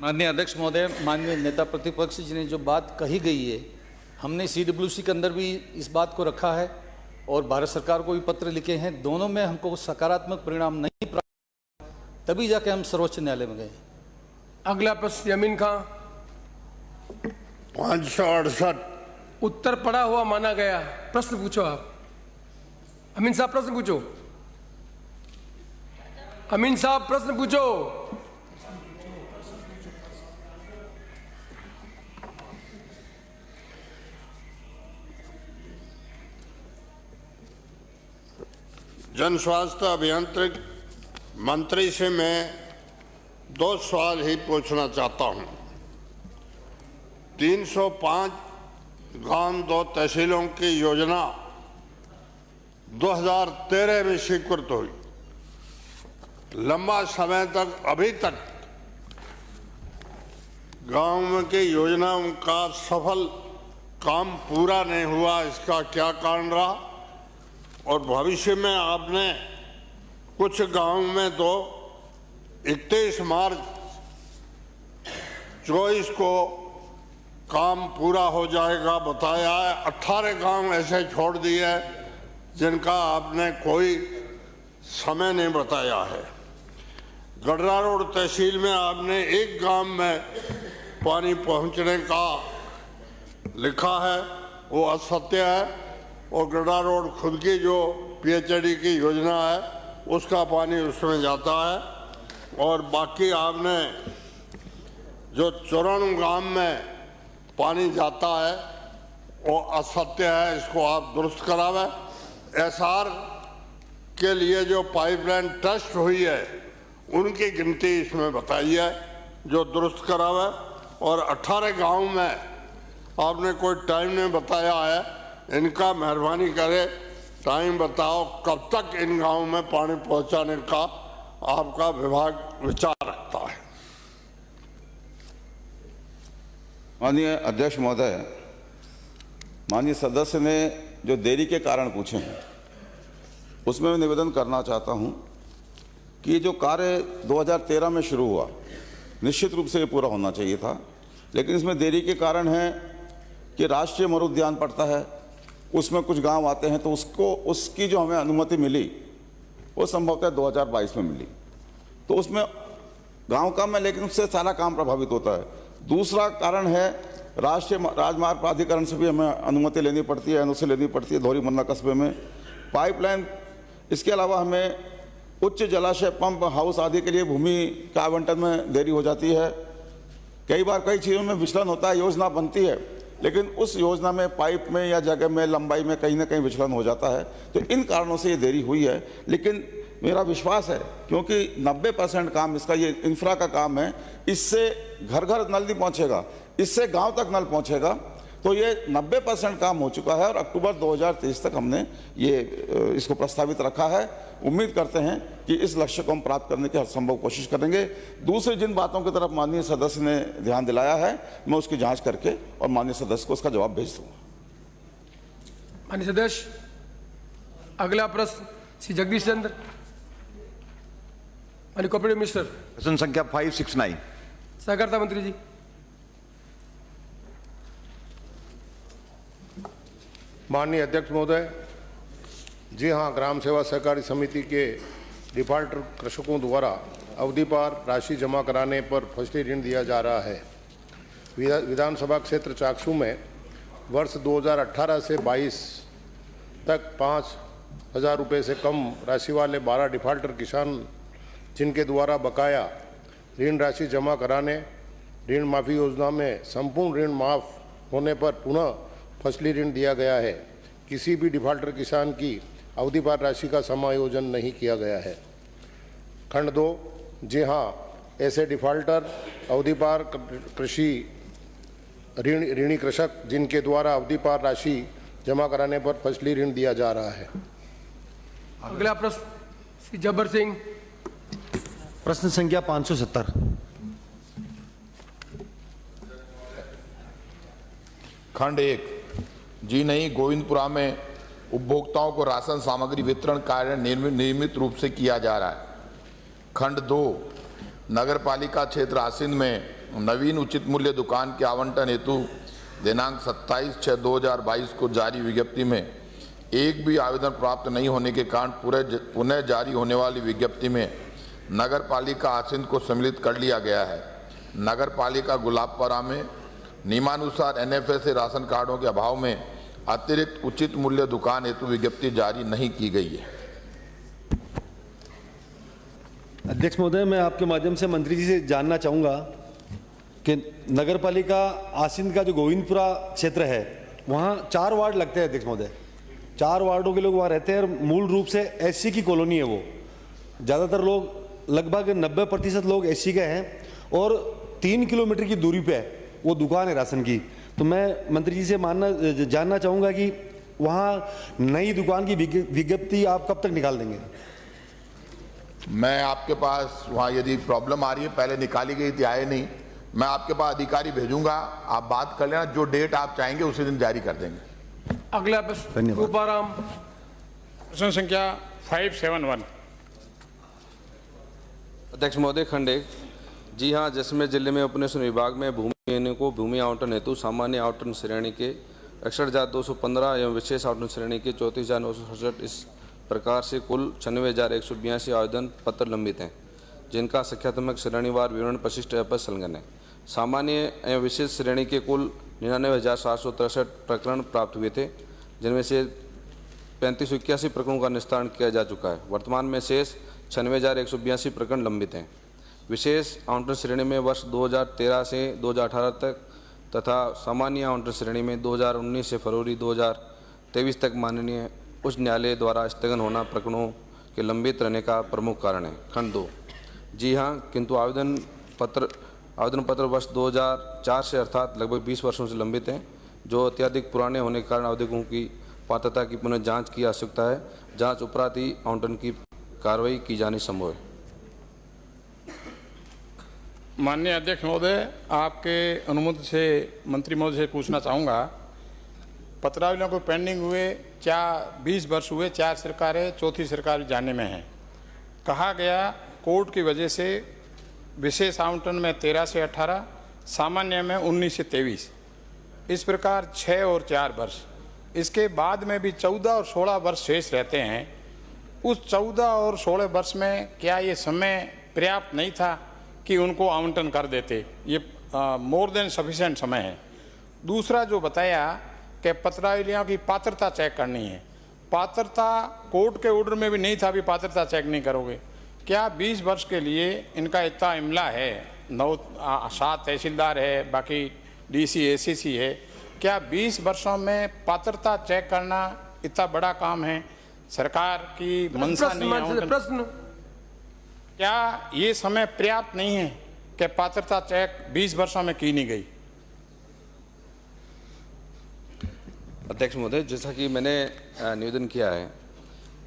माननीय अध्यक्ष महोदय, माननीय नेता प्रतिपक्ष जी ने जो बात कही गई है, हमने CWC के अंदर भी इस बात को रखा है और भारत सरकार को भी पत्र लिखे हैं। दोनों में हमको सकारात्मक परिणाम नहीं प्राप्त, तभी जाके हम सर्वोच्च न्यायालय में गए। अगला प्रश्न अमीन खां। 568 उत्तर पड़ा हुआ माना गया। प्रश्न पूछो आप। अमीन साहब प्रश्न पूछो। अमीन साहब प्रश्न पूछो। जन स्वास्थ्य अभियांत्रिक मंत्री से मैं 2 सवाल ही पूछना चाहता हूं। 305 गांव 2 तहसीलों की योजना 2013 में स्वीकृत हुई। लंबा समय तक अभी तक गांव की योजनाओं का सफल काम पूरा नहीं हुआ, इसका क्या कारण रहा? और भविष्य में आपने कुछ गांव में तो 31 मार्च 24 को काम पूरा हो जाएगा बताया है, 18 गांव ऐसे छोड़ दिए हैं जिनका आपने कोई समय नहीं बताया है। गडरा रोड तहसील में आपने एक गांव में पानी पहुंचने का लिखा है, वो असत्य है। और गड्ढा रोड खुद की जो PHD की योजना है उसका पानी उसमें जाता है। और बाकी आपने जो 94 गांव में पानी जाता है वो असत्य है, इसको आप दुरुस्त करावे। SR के लिए जो पाइपलाइन टेस्ट हुई है उनकी गिनती इसमें बताई है जो दुरुस्त करावे। और 18 गांव में आपने कोई टाइम नहीं बताया है, इनका मेहरबानी करे टाइम बताओ कब तक इन गांव में पानी पहुंचाने का आपका विभाग विचार रखता है। माननीय अध्यक्ष महोदय, माननीय सदस्य ने जो देरी के कारण पूछे हैं उसमें मैं निवेदन करना चाहता हूं कि जो कार्य 2013 में शुरू हुआ निश्चित रूप से ये पूरा होना चाहिए था, लेकिन इसमें देरी के कारण है कि राष्ट्रीय मरुद्यान पड़ता है, उसमें कुछ गांव आते हैं, तो उसकी जो हमें अनुमति मिली वो संभवतः 2022 में मिली, तो उसमें गांव कम है लेकिन उससे सारा काम प्रभावित होता है। दूसरा कारण है राष्ट्रीय राजमार्ग प्राधिकरण से भी हमें अनुमति लेनी पड़ती है, NOC लेनी पड़ती है धौरी मन्ना कस्बे में पाइपलाइन। इसके अलावा हमें उच्च जलाशय, पंप हाउस आदि के लिए भूमि का आवंटन में देरी हो जाती है। कई बार कई चीज़ों में विचलन होता है, योजना बनती है लेकिन उस योजना में पाइप में या जगह में लंबाई में कहीं ना कहीं विचलन हो जाता है, तो इन कारणों से ये देरी हुई है। लेकिन मेरा विश्वास है क्योंकि 90% काम इसका ये इंफ्रा का काम है, इससे घर घर नल नहीं पहुंचेगा, इससे गांव तक नल पहुंचेगा, तो ये 90% काम हो चुका है और अक्टूबर 2023 तक हमने ये इसको प्रस्तावित रखा है। उम्मीद करते हैं कि इस लक्ष्य को हम प्राप्त करने की हर संभव कोशिश करेंगे। दूसरी जिन बातों की तरफ माननीय सदस्य ने ध्यान दिलाया है मैं उसकी जांच करके और माननीय सदस्य को उसका जवाब भेज दूंगा। माननीय सदस्य, अगला प्रश्न श्री जगदीश चंद्र, माननीय कोऑपरेटिव मिनिस्टर। प्रश्न संख्या 569। सहकारिता मंत्री जी। माननीय अध्यक्ष महोदय, जी हाँ, ग्राम सेवा सहकारी समिति के डिफाल्टर कृषकों द्वारा अवधि पार राशि जमा कराने पर फसली ऋण दिया जा रहा है। विधानसभा क्षेत्र चाकसू में वर्ष 2018 से 22 तक 5,000 रुपये से कम राशि वाले 12 डिफाल्टर किसान जिनके द्वारा बकाया ऋण राशि जमा कराने ऋण माफ़ी योजना में संपूर्ण ऋण माफ़ होने पर पुनः फसली ऋण दिया गया है, किसी भी डिफाल्टर किसान की अवधि पार राशि का समायोजन नहीं किया गया है। खंड 2, जी हाँ, ऐसे डिफाल्टर अवधि पार कृषि ऋणी कृषक जिनके द्वारा अवधि पार राशि जमा कराने पर फसली ऋण दिया जा रहा है। अगला प्रश्न श्री जब्बर सिंह। प्रश्न संख्या 570। खंड 1, जी नहीं, गोविंदपुरा में उपभोक्ताओं को राशन सामग्री वितरण कार्य नियमित रूप से किया जा रहा है। खंड 2, नगर पालिका क्षेत्र आसीन में नवीन उचित मूल्य दुकान के आवंटन हेतु दिनांक 27/6/2022 को जारी विज्ञप्ति में एक भी आवेदन प्राप्त नहीं होने के कारण पुनः जारी होने वाली विज्ञप्ति में नगर पालिका आसीन को सम्मिलित कर लिया गया है। नगर पालिका गुलाबपुरा में नियमानुसार NFA से राशन कार्डों के अभाव में अतिरिक्त उचित मूल्य दुकान हेतु विज्ञप्ति जारी नहीं की गई है। अध्यक्ष महोदय, मैं आपके माध्यम से मंत्री जी से जानना चाहूँगा कि नगर पालिका आसीन का जो गोविंदपुरा क्षेत्र है वहाँ 4 वार्ड लगते हैं। अध्यक्ष महोदय, 4 वार्डों के लोग वहाँ रहते हैं और मूल रूप से SC की कॉलोनी है। वो ज़्यादातर लोग लगभग 90% लोग SC के हैं और 3 किलोमीटर की दूरी पे वो दुकान है राशन की। तो मैं मंत्री जी से जानना चाहूँगा कि वहाँ नई दुकान की विज्ञप्ति आप कब तक निकाल देंगे? मैं आपके पास वहाँ यदि प्रॉब्लम आ रही है, पहले निकाली गई थी, आए नहीं, मैं आपके पास अधिकारी भेजूंगा, आप बात कर लेना, जो डेट आप चाहेंगे उसी दिन जारी कर देंगे। अगला प्रश्न रूपाराम। प्रश्न संख्या 571। अध्यक्ष महोदय, खंड 1, जी हाँ, जैसलमेर जिले में उपनिवेशन विभाग में भूमि को भूमि आवंटन हेतु सामान्य आवंटन श्रेणी के 61,215 एवं विशेष आवंटन श्रेणी के 34,967 इस प्रकार से कुल 96,182 आवेदन पत्र लंबित हैं, जिनका संख्यात्मक श्रेणीवार विवरण परिशिष्ट पर संलग्न है। सामान्य एवं विशेष श्रेणी के कुल 99,763 प्रकरण प्राप्त हुए थे, जिनमें से 3581 प्रकरणों का निस्तारण किया जा चुका है। वर्तमान में शेष 96,182 प्रकरण लंबित हैं। विशेष आवंटन श्रेणी में वर्ष 2013 से 2018 तक तथा सामान्य आवंटन श्रेणी में 2019 से फरवरी 2023 तक माननीय उच्च न्यायालय द्वारा स्थगन होना प्रकरणों के लंबित रहने का प्रमुख कारण है। खंड 2। जी हाँ, किंतु आवेदन पत्र वर्ष 2004 से अर्थात लगभग 20 वर्षों से लंबित हैं, जो अत्यधिक पुराने होने के कारण आवेदकों की पात्रता की पुनः जांच की आवश्यकता है। जांच उपरांत ही आवंटन की कार्रवाई की जानी संभव है। माननीय अध्यक्ष महोदय, आपके अनुमति से मंत्री महोदय से पूछना चाहूँगा, पत्रावलियों को पेंडिंग हुए 20 वर्ष हुए, 4 सरकारें, चौथी सरकार जाने में है। कहा गया कोर्ट की वजह से विशेष आवंटन में 13 से 18, सामान्य में 19 से 23, इस प्रकार 6 और 4 वर्ष। इसके बाद में भी 14 और 16 वर्ष शेष रहते हैं। उस 14 और 16 वर्ष में क्या ये समय पर्याप्त नहीं था कि उनको आवंटन कर देते? ये मोर देन सफिशिएंट समय है। दूसरा जो बताया कि पत्रावलियों की पात्रता चेक करनी है, पात्रता कोर्ट के ऑर्डर में भी नहीं था, भी पात्रता चेक नहीं करोगे। क्या 20 वर्ष के लिए इनका इतना इमला है, 7 तहसीलदार है, बाकी डीसी एसीसी है, क्या 20 वर्षों में पात्रता चेक करना इतना बड़ा काम है? सरकार की मंशा नहीं है। प्रश्न, क्या ये समय पर्याप्त नहीं है कि पात्रता चेक 20 वर्षों में की नहीं गई? अध्यक्ष महोदय, जैसा कि मैंने निवेदन किया है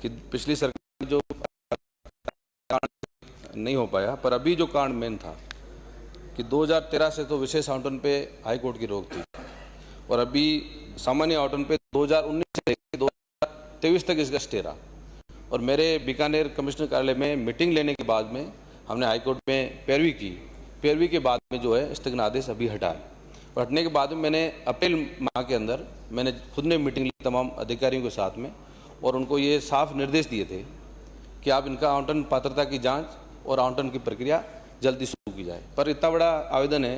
कि पिछली सरकार जो नहीं हो पाया, पर अभी जो कारण मेन था कि 2013 से तो विशेष आवंटन पे हाई कोर्ट की रोक थी और अभी सामान्य आवंटन पे 2019 से 2023 तक इसका स्टे रहा। और मेरे बीकानेर कमिश्नर कार्यालय में मीटिंग लेने के बाद में हमने हाई कोर्ट में पैरवी की। पैरवी के बाद में जो है स्थगन आदेश अभी हटा है और हटने के बाद में मैंने अप्रैल माह के अंदर मैंने खुद ने मीटिंग ली तमाम अधिकारियों के साथ में और उनको ये साफ निर्देश दिए थे कि आप इनका आवंटन पात्रता की जांच और आवंटन की प्रक्रिया जल्दी शुरू की जाए। पर इतना बड़ा आवेदन है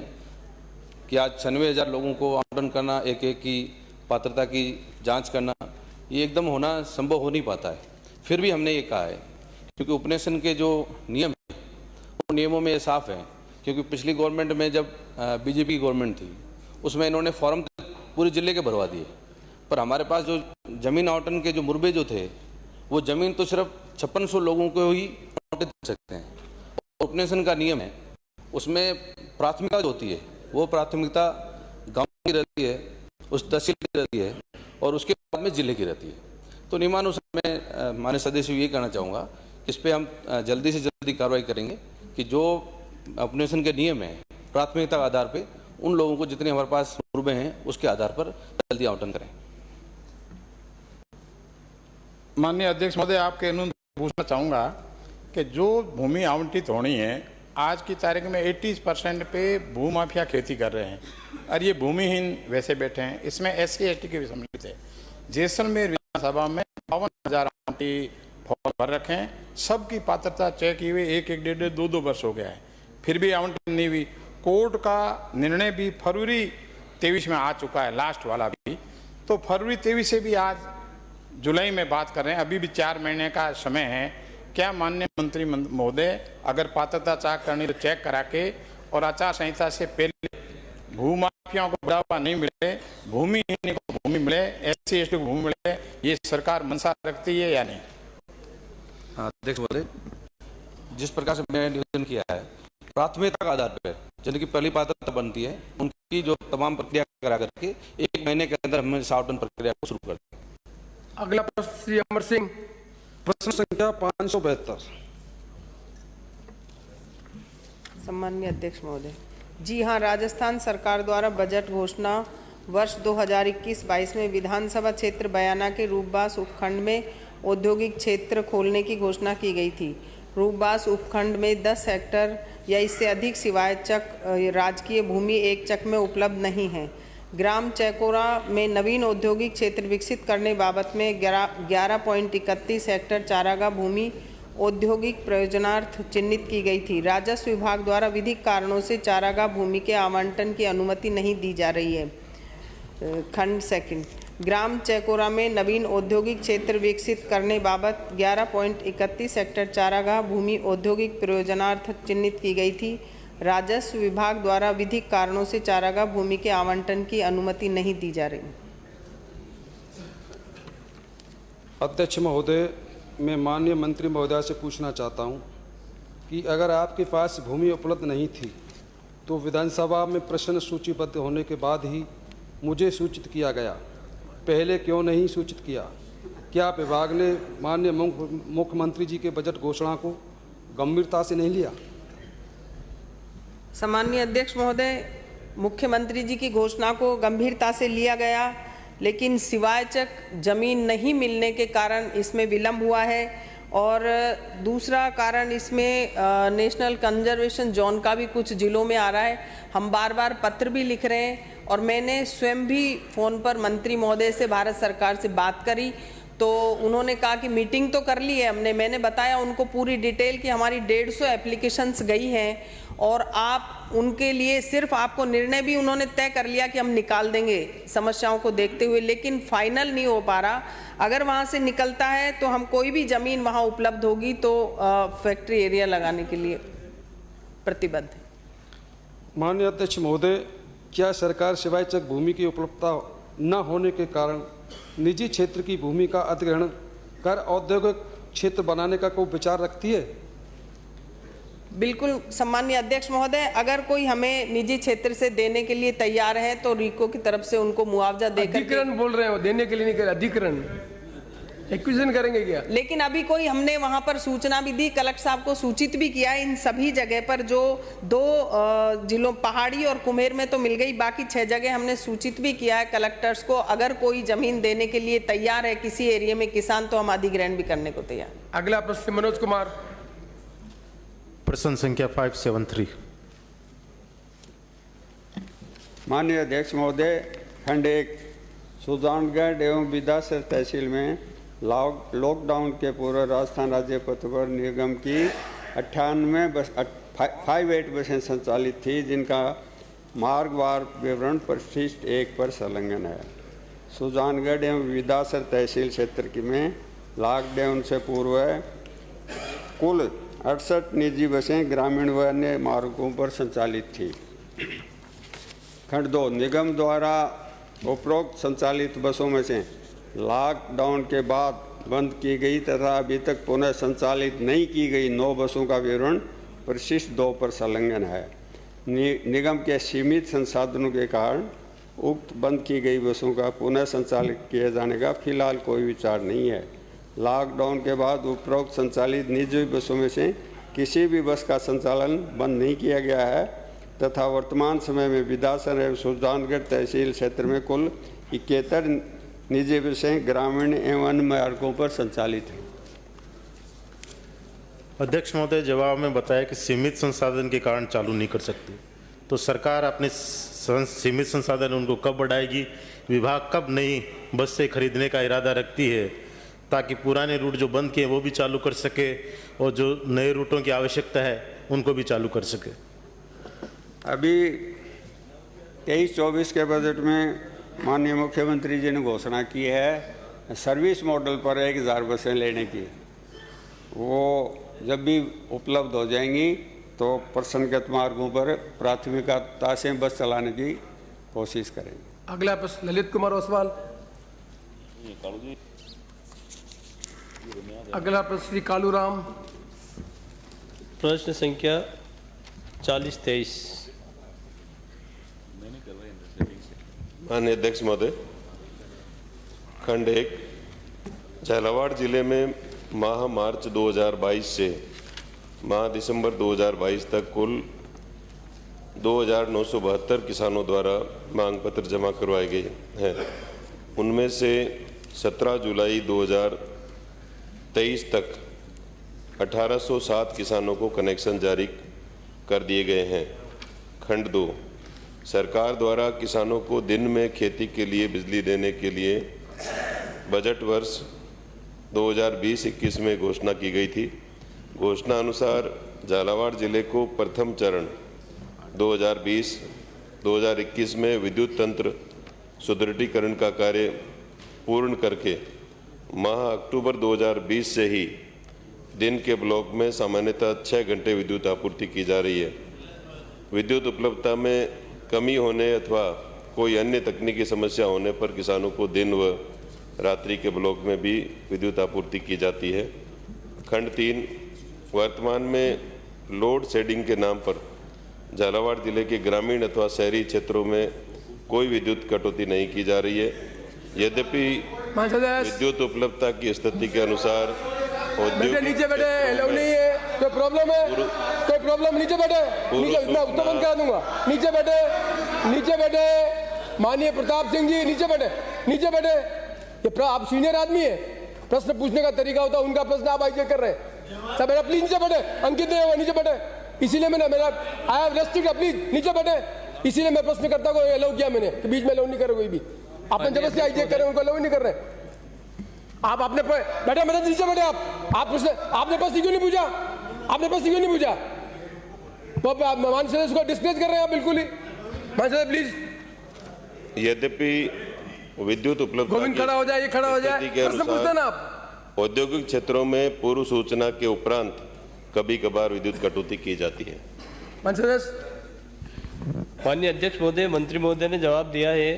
कि आज 96,000 लोगों को आवंटन करना, एक की पात्रता की जांच करना, ये एकदम होना संभव हो नहीं पाता है। फिर भी हमने ये कहा है क्योंकि उपनिवेशन के जो नियम हैं वो नियमों में ये साफ है, क्योंकि पिछली गवर्नमेंट में जब बीजेपी गवर्नमेंट थी उसमें इन्होंने फॉर्म पूरे जिले के भरवा दिए, पर हमारे पास जो जमीन आवंटन के जो मुरबे जो थे वो जमीन तो सिर्फ 5600 लोगों को ही आवंटित कर सकते हैं। उपनिवेशन का नियम है, उसमें प्राथमिकता जो होती है वो प्राथमिकता गांव की रहती है, उस तहसील की रहती है और उसके बाद में जिले की रहती है। तो नियमानुसार मैं माननीय सदस्य ये कहना चाहूँगा, इस पर हम जल्दी से जल्दी कार्रवाई करेंगे कि जो उपनिवेशन के नियम है प्राथमिकता के आधार पर उन लोगों को जितने हमारे पास मुरबे हैं उसके आधार पर जल्दी आवंटन करें। माननीय अध्यक्ष महोदय, आपके अनुरोध पूछना चाहूँगा कि जो भूमि आवंटित होनी है आज की तारीख में 80% पे भूमाफिया खेती कर रहे हैं और ये भूमिहीन वैसे बैठे हैं। इसमें SC ST के भी सम्मिलित है। जैसलमेर विधानसभा में 52,000 आवंटी फॉर्म भर रखे हैं, सबकी पात्रता चेक की हुई 1-1, 1.5, 2-2 वर्ष हो गया है, फिर भी आवंटन नहीं हुई। कोर्ट का निर्णय भी फरवरी 23 में आ चुका है, लास्ट वाला भी। तो फरवरी 23 से भी आज जुलाई में बात कर रहे हैं, अभी भी 4 महीने का समय है। क्या माननीय मंत्री महोदय अगर पात्रता चेक करनी तो चेक करा के और आचार संहिता से पहले भूमाफियाओं को बढ़ावा नहीं मिले, भूमिहीन को भूमि मिले, SC ST को भूमि मिले, ये सरकार मंशा रखती है या नहीं? अध्यक्ष महोदय, जिस प्रकार से मैंने निवेदन किया है प्राथमिकता के आधार पर जिनकी पहली पात्रता बनती है उनकी जो तमाम प्रक्रिया करा करके 1 महीने के अंदर हम आवंटन प्रक्रिया को शुरू कर दें। अगला प्रश्न श्री अमर सिंह, प्रश्न संख्या 572। सम्माननीय अध्यक्ष महोदय, जी हाँ, राजस्थान सरकार द्वारा बजट घोषणा वर्ष 2021-22 में विधानसभा क्षेत्र बयाना के रूपबास उपखंड में औद्योगिक क्षेत्र खोलने की घोषणा की गई थी। रूपबास उपखंड में 10 हेक्टेयर या इससे अधिक सिवाय राजकीय भूमि एक चक में उपलब्ध नहीं है। ग्राम चैकोरा में नवीन औद्योगिक क्षेत्र विकसित करने बाबत में 11.31 हेक्टेयर चारागाह भूमि औद्योगिक प्रयोजनार्थ चिन्हित की गई थी। राजस्व विभाग द्वारा विधिक कारणों से चारागाह भूमि के आवंटन की अनुमति नहीं दी जा रही है। खंड 2 ग्राम चैकोरा में नवीन औद्योगिक क्षेत्र विकसित करने बाबत 11.31 हेक्टेयर चारागाह भूमि औद्योगिक प्रयोजनार्थ चिन्हित की गई थी। राजस्व विभाग द्वारा विधिक कारणों से चारागाह भूमि के आवंटन की अनुमति नहीं दी जा रही। अध्यक्ष महोदय, मैं माननीय मंत्री महोदय से पूछना चाहता हूं कि अगर आपके पास भूमि उपलब्ध नहीं थी तो विधानसभा में प्रश्न सूचीबद्ध होने के बाद ही मुझे सूचित किया गया, पहले क्यों नहीं सूचित किया? क्या विभाग ने माननीय मुख्यमंत्री जी के बजट घोषणा को गंभीरता से नहीं लिया? सम्माननीय अध्यक्ष महोदय, मुख्यमंत्री जी की घोषणा को गंभीरता से लिया गया, लेकिन सिवायचक जमीन नहीं मिलने के कारण इसमें विलंब हुआ है। और दूसरा कारण इसमें नेशनल कंजर्वेशन जोन का भी कुछ जिलों में आ रहा है। हम बार बार पत्र भी लिख रहे हैं और मैंने स्वयं भी फ़ोन पर मंत्री महोदय से भारत सरकार से बात करी, तो उन्होंने कहा कि मीटिंग तो कर ली है हमने। मैंने बताया उनको पूरी डिटेल कि हमारी 150 एप्लीकेशंस गई हैं और आप उनके लिए सिर्फ आपको निर्णय भी उन्होंने तय कर लिया कि हम निकाल देंगे समस्याओं को देखते हुए, लेकिन फाइनल नहीं हो पा रहा। अगर वहाँ से निकलता है तो हम कोई भी ज़मीन वहाँ उपलब्ध होगी तो फैक्ट्री एरिया लगाने के लिए प्रतिबद्ध है। माननीय अध्यक्ष महोदय, क्या सरकार सिवायचक भूमि की उपलब्धता न होने के कारण निजी क्षेत्र की भूमि का अधिग्रहण कर औद्योगिक क्षेत्र बनाने का कोई विचार रखती है? बिल्कुल सम्मानीय अध्यक्ष महोदय, अगर कोई हमें निजी क्षेत्र से देने के लिए तैयार है तो रीको की तरफ से उनको मुआवजा देकर। अधिग्रहण बोल रहे हो, देने के लिए नहीं कर, अधिग्रहण एक्विजिशन करेंगे क्या? लेकिन अभी कोई हमने वहां पर सूचना भी दी, कलेक्टर साहब को सूचित भी किया। इन सभी जगह पर जो 2 जिलों पहाड़ी और कुम्हेर में तो मिल गई, बाकी 6 जगह हमने सूचित भी किया है कलेक्टर्स को। अगर कोई जमीन देने के लिए तैयार है किसी एरिया में किसान, तो हम अधिग्रहण भी करने को तैयार। अगला प्रश्न मनोज कुमार। प्रश्न संख्या 573। माननीय अध्यक्ष महोदय, खंड 1 सुजानगढ़ एवं बिदासर तहसील में लॉकडाउन के पूर्व राजस्थान राज्य पथ परिवहन निगम की 58 बसें संचालित थी, जिनका मार्गवार विवरण परिशिष्ट 1 पर संलग्न है। सुजानगढ़ एवं बिदासर तहसील क्षेत्र में लॉकडाउन से पूर्व कुल 68 निजी बसें ग्रामीण व अन्य मार्गों पर संचालित थी। खंड 2 निगम द्वारा उपरोक्त संचालित बसों में से लॉकडाउन के बाद बंद की गई तथा अभी तक पुनः संचालित नहीं की गई 9 बसों का विवरण परिशिष्ट 2 पर संलग्न है। निगम के सीमित संसाधनों के कारण उक्त बंद की गई बसों का पुनः संचालित किए जाने का फिलहाल कोई विचार नहीं है। लॉकडाउन के बाद उपरोक्त संचालित निजी बसों में से किसी भी बस का संचालन बंद नहीं किया गया है तथा वर्तमान समय में बिदासर एवं सुजानगढ़ तहसील क्षेत्र में कुल 71 निजी बसें ग्रामीण एवं अन्य मार्गों पर संचालित हैं। अध्यक्ष महोदय, जवाब में बताया कि सीमित संसाधन के कारण चालू नहीं कर सकती, तो सरकार अपने सीमित संसाधन उनको कब बढ़ाएगी? विभाग कब नई बस से खरीदने का इरादा रखती है ताकि पुराने रूट जो बंद किए वो भी चालू कर सके और जो नए रूटों की आवश्यकता है उनको भी चालू कर सके? अभी 23-24 के बजट में माननीय मुख्यमंत्री जी ने घोषणा की है सर्विस मॉडल पर 1000 बसें लेने की। वो जब भी उपलब्ध हो जाएंगी तो प्रसन्नगत मार्गों पर प्राथमिकता से बस चलाने की कोशिश करेंगे। अगला प्रश्न ललित कुमार ओसवाल। अगला प्रश्न श्री कालूराम। प्रश्न संख्या 40-23। माननीय अध्यक्ष महोदय, खंड 1 झालावाड़ जिले में माह मार्च 2022 से माह दिसंबर 2022 तक कुल 2972 किसानों द्वारा मांग पत्र जमा करवाए गए हैं। उनमें से 17 जुलाई 2023 तक 1807 किसानों को कनेक्शन जारी कर दिए गए हैं। खंड 2 सरकार द्वारा किसानों को दिन में खेती के लिए बिजली देने के लिए बजट वर्ष 2020-21 में घोषणा की गई थी। घोषणा अनुसार झालावाड़ जिले को प्रथम चरण 2020-2021 में विद्युत तंत्र सुदृढ़ीकरण का कार्य पूर्ण करके माह अक्टूबर 2020 से ही दिन के ब्लॉक में सामान्यतः 6 घंटे विद्युत आपूर्ति की जा रही है। विद्युत उपलब्धता में कमी होने अथवा कोई अन्य तकनीकी समस्या होने पर किसानों को दिन व रात्रि के ब्लॉक में भी विद्युत आपूर्ति की जाती है। खंड 3, वर्तमान में लोड शेडिंग के नाम पर झालावाड़ जिले के ग्रामीण अथवा शहरी क्षेत्रों में कोई विद्युत कटौती नहीं की जा रही है। यद्यपि विद्युत उपलब्धता की स्थिति के अनुसार नीचे बैठे नहीं है, कोई प्रॉब्लम है, कोई प्रॉब्लम, नीचे बैठे, नीचे मैं उत्तर बंद करा दूंगा, नीचे बैठे माननीय प्रताप सिंह जी, नीचे बैठे। ये आप सीनियर आदमी है, प्रश्न पूछने का तरीका होता है, उनका प्रश्न आप हाईजैक कर रहे हैं। सब प्लीज नीचे बैठे, अंकित नहीं हुआ, नीचे बैठे, इसीलिए मैंने आई हैव रेस्ट्रिक्टेड, प्लीज नीचे बैठे, इसीलिए मैं प्रश्न करता को अलाउ किया मैंने कि बीच में अलाउ नहीं करे कोई भी। आपने जबरदस्ती हाईजैक कर रहे हैं, उनको अलाउ नहीं कर रहे। आप आपने बैठे मेरे नीचे बैठे, आप प्रश्न आपने प्रश्न क्यों नहीं पूछा, आपने प्रश्न क्यों नहीं पूछा? तो आप मान सदस्य को डिस्करेज कर रहे हैं आप बिल्कुल ही। मान सदस्य प्लीज। यद्यपि विद्युत उपलब्धता गोविंद खड़ा हो जाए, ये खड़ा हो जाए, प्रश्न पूछते ना आप। औद्योगिक क्षेत्रों में पूर्व सूचना के उपरांत कभी कभार विद्युत कटौती की जाती है। मान सदस्य। माननीय अध्यक्ष महोदय, मंत्री महोदय ने जवाब दिया है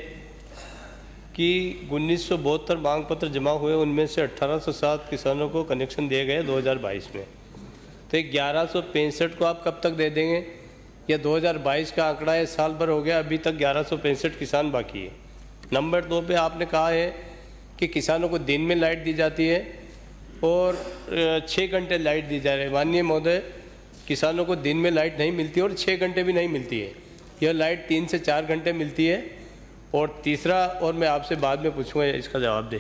कि 1972 मांग पत्र जमा हुए, उनमें से 1807 किसानों को कनेक्शन दिए गए 2022 में। तो 1165 को आप कब तक दे देंगे? यह 2022 का आंकड़ा है, साल भर हो गया, अभी तक 1165 किसान बाकी है। नंबर 2 पे आपने कहा है कि किसानों को दिन में लाइट दी जाती है और 6 घंटे लाइट दी जा रही है। माननीय महोदय, किसानों को दिन में लाइट नहीं मिलती और 6 घंटे भी नहीं मिलती है, यह लाइट 3 से 4 घंटे मिलती है। और तीसरा, और मैं आपसे बाद में पूछूंगा, इसका जवाब दे।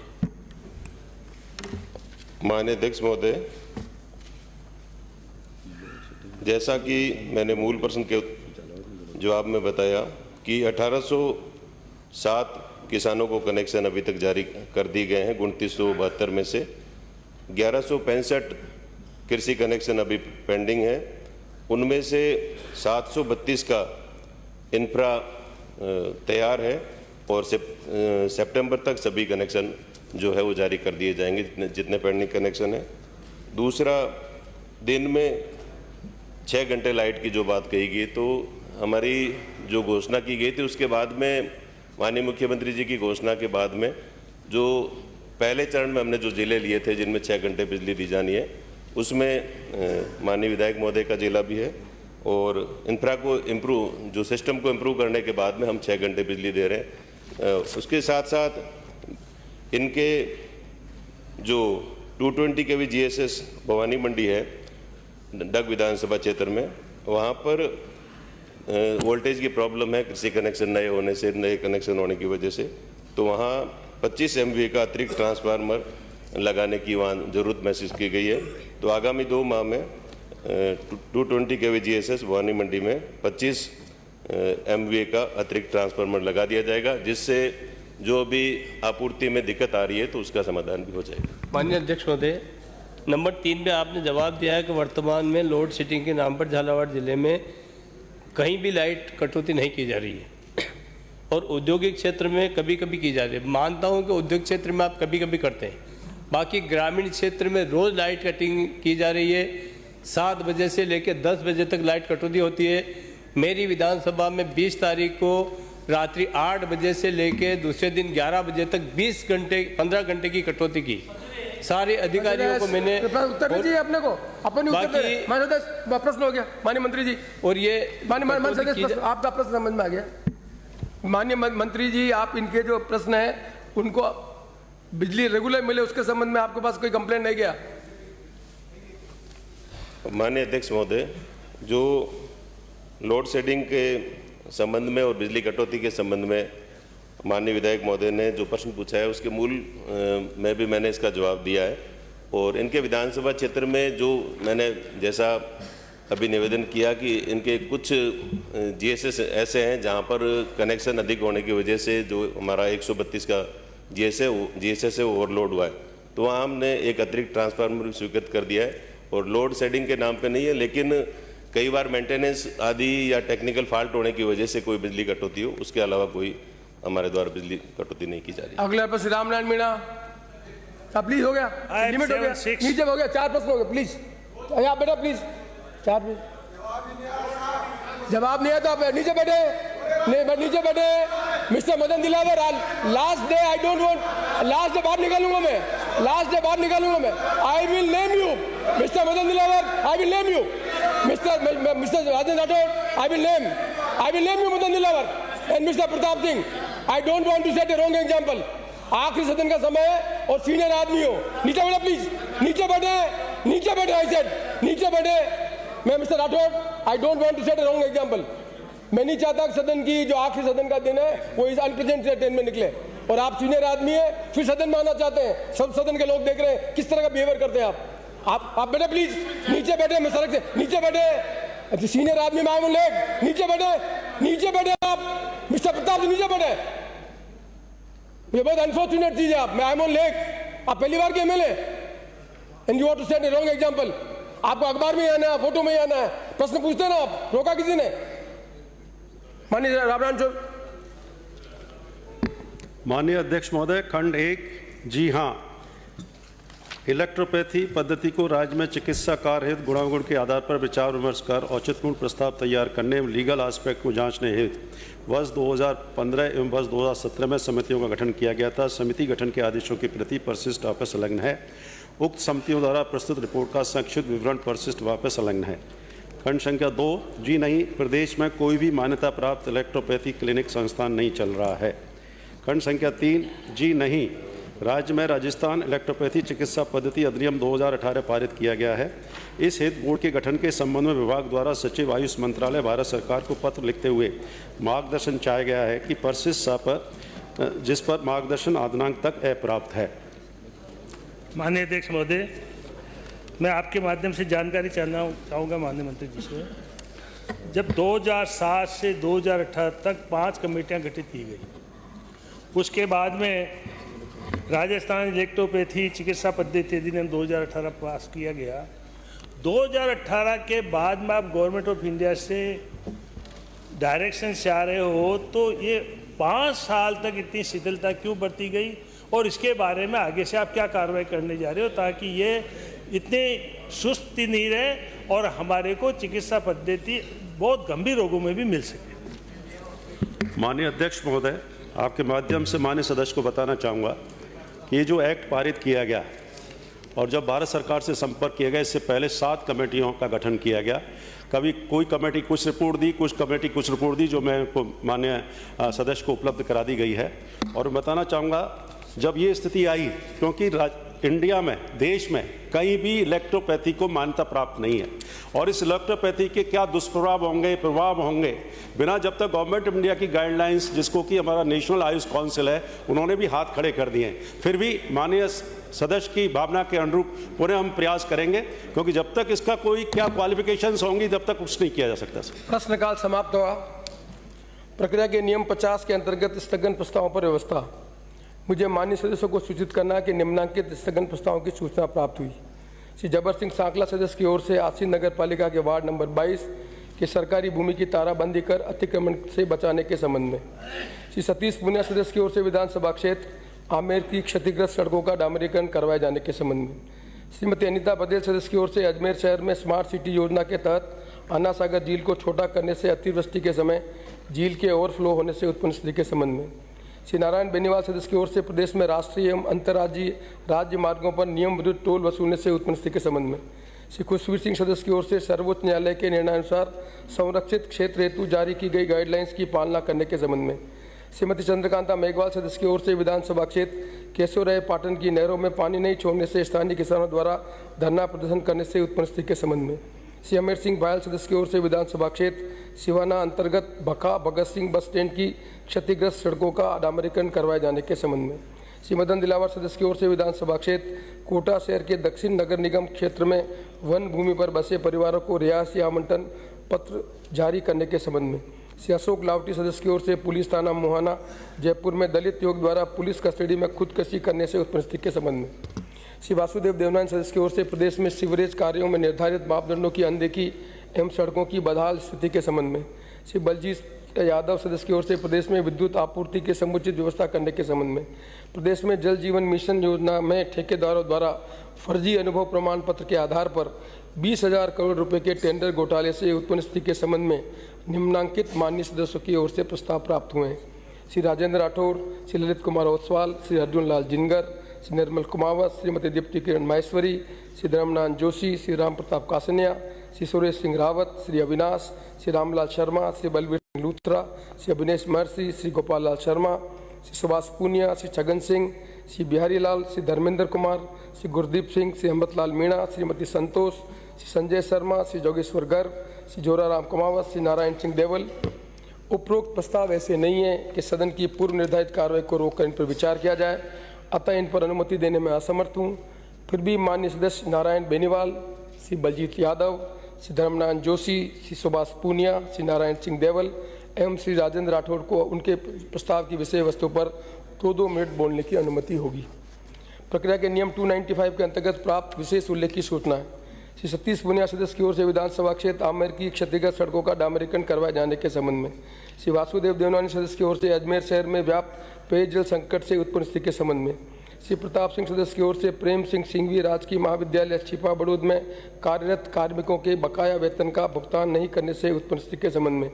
माननीय अध्यक्ष महोदय, जैसा कि मैंने मूल प्रश्न के जवाब में बताया कि 1807 किसानों को कनेक्शन अभी तक जारी कर दिए गए हैं 2972 में से। 1165 कृषि कनेक्शन अभी पेंडिंग है, उनमें से 732 का इंफ्रा तैयार है और सितंबर तक सभी कनेक्शन जो है वो जारी कर दिए जाएंगे जितने पेंडिंग कनेक्शन है। दूसरा, दिन में 6 घंटे लाइट की जो बात कही गई, तो हमारी जो घोषणा की गई थी उसके बाद में, माननीय मुख्यमंत्री जी की घोषणा के बाद में, जो पहले चरण में हमने जो जिले लिए थे जिनमें 6 घंटे बिजली दी जानी है, उसमें माननीय विधायक महोदय का जिला भी है। और इंफ्रा को इम्प्रूव, जो सिस्टम को इम्प्रूव करने के बाद में हम 6 घंटे बिजली दे रहे हैं। उसके साथ साथ इनके जो 220 kV GSS भवानी मंडी है डग विधानसभा क्षेत्र में, वहाँ पर वोल्टेज की प्रॉब्लम है कृषि कनेक्शन नए होने से, नए कनेक्शन होने की वजह से। तो वहाँ 25 MVA का अतिरिक्त ट्रांसफार्मर लगाने की वहाँ ज़रूरत महसूस की गई है। तो आगामी 2 माह में 220 kV GSS भवानी मंडी में 25 MVA का अतिरिक्त ट्रांसफार्मर लगा दिया जाएगा, जिससे जो भी आपूर्ति में दिक्कत आ रही है तो उसका समाधान भी हो जाएगा। माननीय अध्यक्ष महोदय, नंबर 3 में आपने जवाब दिया है कि वर्तमान में लोड शेडिंग के नाम पर झालावाड़ जिले में कहीं भी लाइट कटौती नहीं की जा रही है और औद्योगिक क्षेत्र में कभी कभी की जा रही है। मानता हूं कि औद्योगिक क्षेत्र में आप कभी कभी करते हैं, बाकी ग्रामीण क्षेत्र में रोज़ लाइट कटिंग की जा रही है। 7 बजे से लेकर 10 बजे तक लाइट कटौती होती है। मेरी विधानसभा में 20 तारीख को रात्रि 8 बजे से लेकर दूसरे दिन 11 बजे तक 20 घंटे 15 घंटे की कटौती की। सारे अधिकारियों को मैंने उत्तर दीजिए अपने को, अपन उत्तर दे रहे। माननीय प्रश्न हो गया माननीय मंत्री जी, और ये माननीय आपका प्रश्न समझ में आ गया। माननीय मंत्री जी, आप इनके जो प्रश्न है उनको बिजली रेगुलर मिले उसके संबंध में आपके पास कोई कंप्लेंट नहीं गया? माननीय अध्यक्ष महोदय, जो लोड शेडिंग के संबंध में और बिजली कटौती के संबंध में माननीय विधायक महोदय ने जो प्रश्न पूछा है उसके मूल में भी मैंने इसका जवाब दिया है। और इनके विधानसभा क्षेत्र में जो मैंने जैसा अभी निवेदन किया कि इनके कुछ GSS ऐसे हैं जहां पर कनेक्शन अधिक होने की वजह से जो हमारा 132 का GSS है ओवरलोड हुआ है, तो वहाँ हमने एक अतिरिक्त ट्रांसफार्मर स्वीकृत कर दिया है। और लोड शेडिंग के नाम पे नहीं है, लेकिन कई बार मेंटेनेंस आदि या टेक्निकल फॉल्ट होने की वजह से कोई बिजली कटौती हो, उसके अलावा कोई हमारे द्वारा बिजली कटौती नहीं की जा रही। अगला पर श्री रामनारायण मीणा साहब, प्लीज हो गया, लिमिट हो गया, नीचे हो गया, 4 प्रश्न हो गए, प्लीज आप बेटा प्लीज 4 मिनट। जवाब नहीं आता, नीचे बैठे, नहीं नीचे बैठे। Mister Madan Dilawar, last day I don't want, last day बाहर निकालूंगा मैं, लास्ट डे बाहर निकालूंगा मैं। I will name you mister Madan Dilawar, I will name you mister Rajendra Rathore, I will name you Madan Dilawar and mister Pratap Singh. I don't want to set a wrong example. आखिरी सदन का समय है और सीनियर आदमी हो, नीचे बैठे प्लीज, नीचे बैठे आई सेड, नीचे बैठे। मैं mister Rathore, I don't want to set a wrong example. मैं नहीं चाहता कि सदन की जो आखिरी सदन का दिन है वो इस अनप्रेजेंटेड ट्रेन में निकले, और आप सीनियर आदमी है, फिर सदन में आना चाहते हैं। सब सदन के लोग देख रहे हैं किस तरह का बिहेवियर करते हैं आप बेटे प्लीज नीचे बैठे, मैं सड़क से नीचे बैठे, सीनियर आदमी में आए लेग, नीचे बैठे आप मिस्टर प्रताप जी, नीचे बैठे। ये बहुत अनफॉर्चुनेट चीज है, आप मैं आई एम ऑन लेग, आप पहली बार के MLA and you want to set a wrong example. आपको अखबार में आना है, फोटो में आना है, प्रश्न पूछते ना आप, रोका किसी ने? माननीय रामनारायण। माननीय अध्यक्ष महोदय, खंड 1, जी हाँ, इलेक्ट्रोपैथी पद्धति को राज्य में चिकित्सा कार्य हेतु गुणागुण के आधार पर विचार विमर्श कर औचित्यपूर्ण प्रस्ताव तैयार करने एवं लीगल एस्पेक्ट को जांचने हेतु वर्ष 2015 एवं वर्ष 2017 में समितियों का गठन किया गया था। समिति गठन के आदेशों की प्रति परिशिष्ट वापस संलग्न है। उक्त समितियों द्वारा प्रस्तुत रिपोर्ट का संक्षिप्त विवरण परिशिष्ट वापस संलग्न है। खंड संख्या 2, जी नहीं, प्रदेश में कोई भी मान्यता प्राप्त इलेक्ट्रोपैथी क्लिनिक संस्थान नहीं चल रहा है। खंड संख्या 3, जी नहीं, राज्य में राजस्थान इलेक्ट्रोपैथी चिकित्सा पद्धति अधिनियम 2018 पारित किया गया है। इस हेतु बोर्ड के गठन के संबंध में विभाग द्वारा सचिव आयुष मंत्रालय भारत सरकार को पत्र लिखते हुए मार्गदर्शन चाहा गया है कि परिशिष्ट पर जिस पर मार्गदर्शन आदिनांक तक अप्राप्त है। माननीय अध्यक्ष महोदय, मैं आपके माध्यम से जानकारी चाहूँगा माननीय मंत्री जी से। जब 2007 से 2018 तक 5 कमेटियाँ गठित की गई, उसके बाद में राजस्थान इलेक्ट्रोपैथी चिकित्सा पद्धति अधिनियम 2018 पास किया गया। 2018 के बाद में आप गवर्नमेंट ऑफ इंडिया से डायरेक्शन से आ रहे हो, तो ये 5 साल तक इतनी शिथिलता क्यों बरती गई, और इसके बारे में आगे से आप क्या कार्रवाई करने जा रहे हो ताकि ये इतने सुस्त नहीं रहे और हमारे को चिकित्सा पद्धति बहुत गंभीर रोगों में भी मिल सके। माननीय अध्यक्ष महोदय, आपके माध्यम से माननीय सदस्य को बताना चाहूँगा कि ये जो एक्ट पारित किया गया और जब भारत सरकार से संपर्क किया गया, इससे पहले 7 कमेटियों का गठन किया गया। कभी कोई कमेटी कुछ रिपोर्ट दी, कुछ कमेटी कुछ रिपोर्ट दी, जो मैं को माननीय सदस्य को उपलब्ध करा दी गई है। और बताना चाहूँगा, जब ये स्थिति आई, क्योंकि इंडिया में, देश में कहीं भी इलेक्ट्रोपैथी को मान्यता प्राप्त नहीं है, और इस इलेक्ट्रोपैथी के क्या दुष्प्रभाव होंगे, प्रभाव होंगे, बिना जब तक गवर्नमेंट ऑफ इंडिया की गाइडलाइंस, जिसको कि हमारा नेशनल आयुष काउंसिल है, उन्होंने भी हाथ खड़े कर दिए हैं। फिर भी माननीय सदस्य की भावना के अनुरूप पुनः हम प्रयास करेंगे, क्योंकि जब तक इसका कोई क्या क्वालिफिकेशंस होंगी तब तक कुछ नहीं किया जा सकता। प्रश्नकाल समाप्त हुआ। प्रक्रिया के नियम 50 के अंतर्गत स्थगन प्रस्तावों पर व्यवस्था। मुझे माननीय सदस्यों को सूचित करना है कि निम्नांकित स्थगन प्रस्तावों की सूचना प्राप्त हुई। श्री जबर सिंह सांकला सदस्य की ओर से आसीन नगर पालिका के वार्ड नंबर 22 के सरकारी भूमि की ताराबंदी कर अतिक्रमण से बचाने के संबंध में। श्री सतीश पुनिया सदस्य की ओर से विधानसभा क्षेत्र आमेर की क्षतिग्रस्त सड़कों का डामरीकरण करवाए जाने के संबंध में। श्रीमती अनिता पटेल सदस्य की ओर से अजमेर शहर में स्मार्ट सिटी योजना के तहत अन्ना सागर झील को छोटा करने से अतिवृष्टि के समय झील के ओवरफ्लो होने से उत्पन्न स्थिति के संबंध में। श्री नारायण बेनीवाल सदस्य की ओर से प्रदेश में राष्ट्रीय एवं अंतर्राज्यीय राज्य मार्गों पर नियम विरुद्ध टोल वसूलने से उत्पन्न स्थिति के संबंध में। श्री खुशवीर सिंह सदस्य की ओर से सर्वोच्च न्यायालय के निर्णयानुसार संरक्षित क्षेत्र हेतु जारी की गई गाइडलाइंस की पालना करने के संबंध में। श्रीमती चंद्रकांता मेघवाल सदस्य की ओर से विधानसभा क्षेत्र केशवराय पाटन की नहरों में पानी नहीं छोड़ने से स्थानीय किसानों द्वारा धरना प्रदर्शन करने से उत्पन्न स्थिति के संबंध में। श्री अमेर सिंह भायल सदस्य की ओर से विधानसभा क्षेत्र सिवाना अंतर्गत भखा भगत सिंह बस स्टैंड की क्षतिग्रस्त सड़कों का डामरीकरण करवाए जाने के संबंध में। श्री मदन दिलावर सदस्य की ओर से विधानसभा क्षेत्र कोटा शहर के दक्षिण नगर निगम क्षेत्र में वन भूमि पर बसे परिवारों को रिहायशी आवंटन पत्र जारी करने के संबंध में। श्री अशोक लावटी सदस्य की ओर से पुलिस थाना मोहाना जयपुर में दलित युवक द्वारा पुलिस कस्टडी में खुदकशी करने से उत्पन्न स्थिति के संबंध में। श्री वासुदेव देवनारायण सदस्य की ओर से प्रदेश में सीवरेज कार्यों में निर्धारित मापदंडों की अनदेखी एवं सड़कों की बदहाल स्थिति के संबंध में। श्री बलजीत यादव सदस्य की ओर से प्रदेश में विद्युत आपूर्ति की समुचित व्यवस्था करने के संबंध में। प्रदेश में जल जीवन मिशन योजना में ठेकेदारों द्वारा फर्जी अनुभव प्रमाण पत्र के आधार पर 20,000 करोड़ रुपए के टेंडर घोटाले से उत्पन्न स्थिति के संबंध में निम्नांकित माननीय सदस्यों की ओर से प्रस्ताव प्राप्त हुए हैं। श्री राजेंद्र राठौड़, श्री ललित कुमार ओसवाल, श्री अर्जुन लाल जिनगर, श्री निर्मल कुमावत, श्रीमती दीप्ति किरण माहेश्वरी, श्री धर्मनाथ जोशी, श्री राम प्रताप कासनिया, श्री सुरेश सिंह रावत, श्री अविनाश, श्री रामलाल शर्मा, श्री बलवीर सिंह लूथरा, श्री अभिनेश महर्षि, श्री गोपाल लाल शर्मा, श्री सुभाष पूनिया, श्री छगन सिंह, श्री बिहारी लाल, श्री धर्मेंद्र कुमार, श्री गुरदीप सिंह, श्री अमृतलाल मीणा, श्रीमती संतोष, श्री संजय शर्मा, श्री जोगेश्वर गर्ग, श्री जोराराम कुमावत, श्री नारायण सिंह देवल। उपरोक्त प्रस्ताव ऐसे नहीं है कि सदन की पूर्व निर्धारित कार्रवाई को रोककर इन पर विचार किया जाए, अतः इन पर अनुमति देने में असमर्थ हूँ। फिर भी माननीय सदस्य नारायण बेनीवाल, श्री बलजीत यादव, श्री धर्मनाथ जोशी, श्री सुभाष पूनिया, श्री नारायण सिंह देवल एवं श्री राजेंद्र राठौड़ को उनके प्रस्ताव की विषय वस्तु पर 2-2 मिनट बोलने की अनुमति होगी। प्रक्रिया के नियम 295 के अंतर्गत प्राप्त विशेष उल्लेख की सूचना है। श्री सतीश पुनिया सदस्य की ओर से विधानसभा क्षेत्र आमेर की क्षतिग्रस्त सड़कों का डामरीकरण करवाए जाने के संबंध में। श्री वासुदेव देवनानी सदस्य की ओर से अजमेर शहर में व्याप्त पेयजल संकट से उत्पन्न स्थिति के संबंध में। श्री प्रताप सिंह सदस्य की ओर से प्रेम सिंह सिंघवी राजकीय महाविद्यालय छिपा बड़ूद में कार्यरत कार्मिकों के बकाया वेतन का भुगतान नहीं करने से उत्पन्न स्थिति के संबंध में।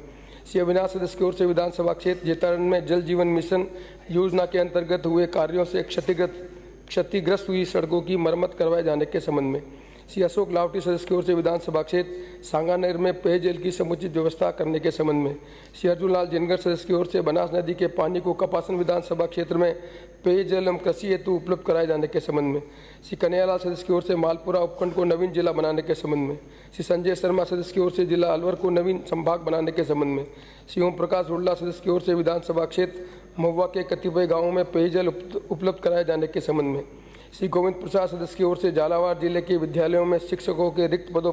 श्री अविनाश सदस्य की ओर से विधानसभा क्षेत्र जेतारण में जल जीवन मिशन योजना के अंतर्गत हुए कार्यों से क्षतिग्रस्त हुई सड़कों की मरम्मत करवाए जाने के संबंध में। श्री अशोक लावटी सदस्य की ओर से विधानसभा क्षेत्र सांगानेर में पेयजल की समुचित व्यवस्था करने के संबंध में। श्री अर्जुन लाल जिनगर सदस्य की ओर से बनास नदी के पानी को कपासन विधानसभा क्षेत्र में पेयजल एवं कृषि हेतु उपलब्ध कराए जाने के संबंध में। श्री कन्हैयालाल सदस्य की ओर से मालपुरा उपखंड को नवीन जिला बनाने के संबंध में। श्री संजय शर्मा सदस्य की ओर से जिला अलवर को नवीन संभाग बनाने के संबंध में। श्री ओम प्रकाश हुड्डा सदस्य की ओर से विधानसभा क्षेत्र महुआ के कतिपय गाँवों में पेयजल उपलब्ध कराए जाने के संबंध में। श्री गोविंद प्रसाद सदस्य की ओर से झालावाड़ जिले के विद्यालयों में शिक्षकों के रिक्त पदों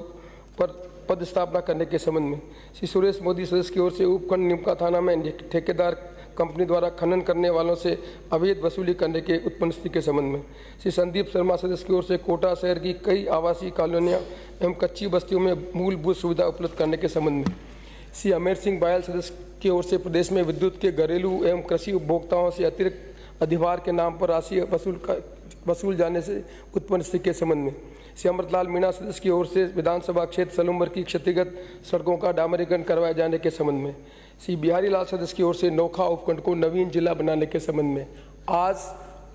पर पद स्थापना करने के संबंध में। श्री सुरेश मोदी सदस्य की ओर से उपखंड निमका थाना में ठेकेदार कंपनी द्वारा खनन करने वालों से अवैध वसूली करने के उत्पन्न स्थिति के संबंध में। श्री संदीप शर्मा सदस्य की ओर से कोटा शहर की कई आवासीय कॉलोनियां एवं कच्ची बस्तियों में मूलभूत सुविधा उपलब्ध करने के संबंध में। श्री अमेर सिंह बायल सदस्य की ओर से प्रदेश में विद्युत के घरेलू एवं कृषि उपभोक्ताओं से अतिरिक्त अधिभार के नाम पर राशि वसूल जाने से उत्पन्न स्थिति के संबंध में। श्री अमृतलाल मीणा सदस्य की ओर से विधानसभा क्षेत्र सलूम्बर की क्षतिग्रस्त सड़कों का डामरीकरण करवाए जाने के संबंध में। श्री बिहारी लाल सदस्य की ओर से नोखा उपखंड को नवीन जिला बनाने के संबंध में। आज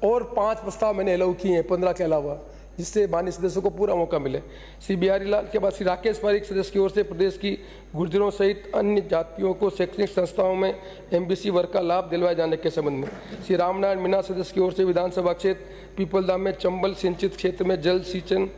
और 5 प्रस्ताव मैंने अलाउ किए हैं 15 के अलावा, जिससे माननीय सदस्यों को पूरा मौका मिले। श्री बिहारी लाल के बाद श्री राकेश पारिक सदस्य की ओर से प्रदेश की गुर्जरों सहित अन्य जातियों को शैक्षणिक संस्थाओं में MBC वर्ग का लाभ दिलवाए जाने के संबंध में। श्री रामनारायण मीणा सदस्य की ओर से विधानसभा क्षेत्र पीपलधाम में चंबल सिंचित क्षेत्र में जल सिंचन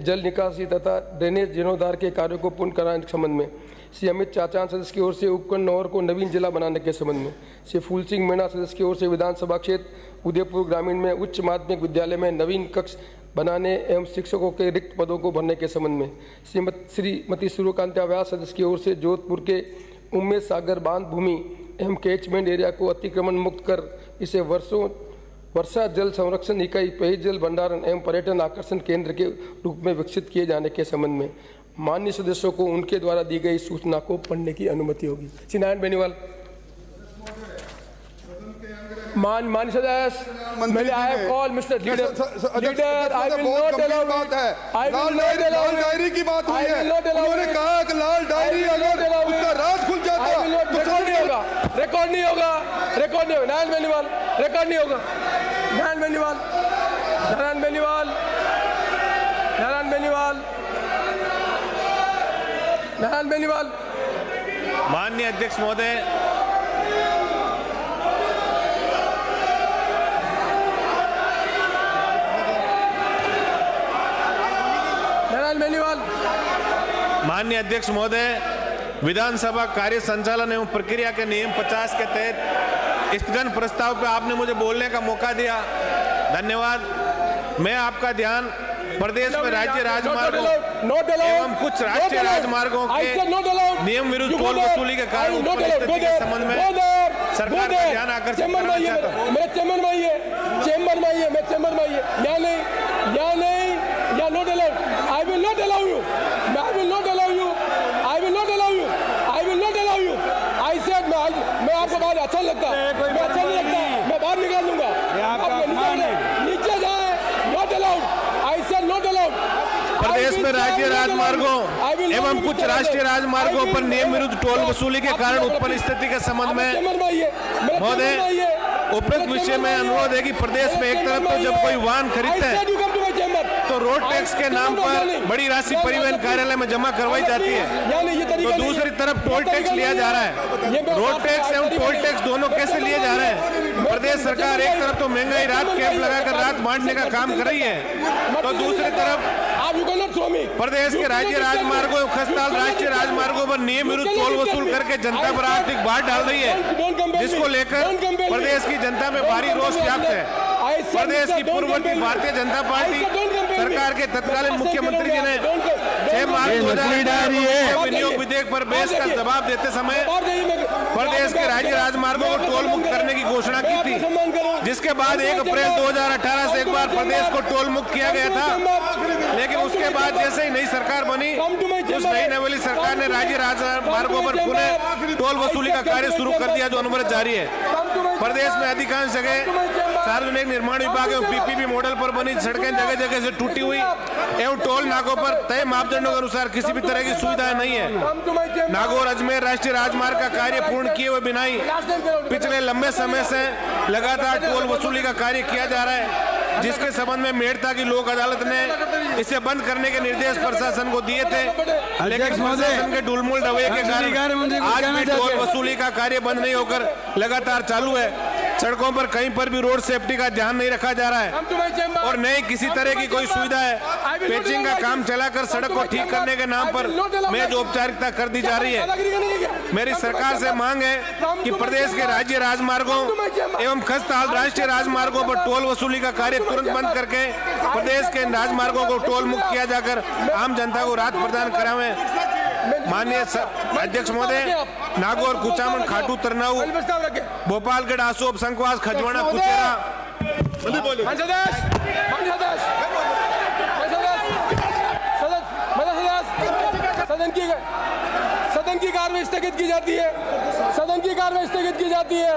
जल निकासी तथा ड्रेनेज जीर्णोद्धार के कार्यों को पूर्ण कराने के संबंध में। श्री अमित चाचान सदस्य की ओर से उपखंड नौर को नवीन जिला बनाने के संबंध में। श्री फूल सिंह मीणा सदस्य की ओर से विधानसभा क्षेत्र उदयपुर ग्रामीण में उच्च माध्यमिक विद्यालय में नवीन कक्ष बनाने एवं शिक्षकों के रिक्त पदों को भरने के संबंध में। श्रीमती सूर्यकांत व्यास सदस्य की ओर से जोधपुर के उम्मेद सागर बांध भूमि एवं कैचमेंट एरिया को अतिक्रमण मुक्त कर इसे वर्षा जल संरक्षण इकाई, पेयजल भंडारण एवं पर्यटन आकर्षण केंद्र के रूप में विकसित किए जाने के संबंध में। माननीय सदस्यों को उनके द्वारा दी गई सूचना को पढ़ने की अनुमति होगी। श्री नारायण बेनीवाल। माननीय सदस्य, I have called Mr. Leader, I will not allow it. I will not allow it. Diary की बात हुई है, उन्होंने कहा कि लाल डायरी अगर उसका राज खुल जाता तो रिकॉर्ड नहीं होगा, रिकॉर्ड नहीं होगा, रिकॉर्ड नहीं होगा। नारायण बेनीवाल, रिकॉर्ड नहीं होगा। नारायण बेनीवाल, नारायण बेनीवाल, नारायण बेनीवाल, नारायण बेनीवाल। माननीय अध्यक्ष महोदय, माननीय अध्यक्ष महोदय, विधानसभा कार्य संचालन एवं प्रक्रिया के नियम 50 के तहत स्थगन प्रस्ताव पर आपने मुझे बोलने का मौका दिया, धन्यवाद। मैं आपका ध्यान प्रदेश में राज्य राजमार्गों एवं कुछ राष्ट्रीय राजमार्गों के नियम विरुद्ध टोल वसूली के कारण उत्पन्न स्थिति के संबंध में सरकार का ध्यान आकर्षित करना चाहता हूं। मेरे चेम्बर में आइए, चेम्बर में आइए, मेरे चेम्बर में आइए। या नहीं, या नहीं, या not allowed. I will not allow you. I will not allow you. I will not allow you. I will not allow you. I say प्रदेश में राज्य राजमार्गों एवं कुछ राष्ट्रीय राजमार्गों पर नियम विरुद्ध टोल वसूली के कारण उत्पन्न स्थिति के संबंध में महोदय उपरोक्त विषय में अनुरोध है कि प्रदेश में एक तरफ तो जब कोई वाहन खरीदते हैं तो रोड टैक्स के नाम पर बड़ी राशि परिवहन कार्यालय में जमा करवाई जाती है, तो दूसरी तरफ टोल टैक्स लिया जा रहा है। रोड टैक्स एवं टोल टैक्स दोनों कैसे लिए जा रहे हैं? प्रदेश सरकार एक तरफ तो महंगाई रात कैंप लगाकर रात बांटने का काम कर रही है, तो दूसरी तरफ प्रदेश के राज्य राजमार्गों एवं खस्ताल राष्ट्रीय राजमार्गों पर नियम विरुद्ध टोल वसूल करके जनता पर आर्थिक भार डाल रही है, जिसको लेकर प्रदेश की जनता में भारी रोष व्याप्त है। प्रदेश की पूर्ववर्ती भारतीय जनता पार्टी सरकार के तत्कालीन मुख्यमंत्री जी ने 6 मार्च 2018 को विनियोग विधेयक पर बहस का जवाब देते समय प्रदेश के राज्य राजमार्गों को टोल मुक्त करने की घोषणा की थी, जिसके बाद 1 अप्रैल 2018 से एक बार प्रदेश को टोल मुक्त किया गया था। लेकिन उसके बाद जैसे ही नई सरकार बनी, उस नई नवेली सरकार ने राज्य राजमार्गों पर पुनः टोल वसूली का कार्य शुरू कर दिया, जो अनवरत जारी है। प्रदेश में अधिकांश जगह सार्वजनिक निर्माण विभाग एवं पीपीपी मॉडल पर बनी सड़कें जगह जगह से टूटी हुई एवं टोल नाकों पर तय मापदंडों के अनुसार किसी भी तरह की सुविधा नहीं है। नागौर अजमेर राष्ट्रीय राजमार्ग का कार्य पूर्ण किए हुए बिना ही पिछले लंबे समय से लगातार टोल वसूली का कार्य किया जा रहा है, जिसके संबंध में मेड़ता की लोक अदालत ने इसे बंद करने के निर्देश प्रशासन को दिए थे, लेकिन प्रशासन के ढुलमुल रवैये के कारण आज भी टोल वसूली का कार्य बंद नहीं होकर लगातार चालू है। सड़कों पर कहीं पर भी रोड सेफ्टी का ध्यान नहीं रखा जा रहा है और न ही किसी तरह की कोई सुविधा है। पेचिंग का काम चलाकर सड़क को ठीक करने के नाम पर मेज औपचारिकता कर दी जा रही है। मेरी सरकार से मांग है कि प्रदेश के राज्य राजमार्गों एवं खस्ताल राष्ट्रीय राजमार्गों पर टोल वसूली का कार्य तुरंत बंद करके प्रदेश के राजमार्गों को टोल मुक्त किया जाकर आम जनता को राहत प्रदान करावे। माननीय अध्यक्ष महोदय, नागौर, कुचामन, खाटू, तरनाऊ, भोपालगढ़, आसोप, संकवास, खजवाड़ा, कुचेरा, सदन की कार्रवाई स्थगित की जाती है। सदन की कार्रवाई स्थगित की जाती है।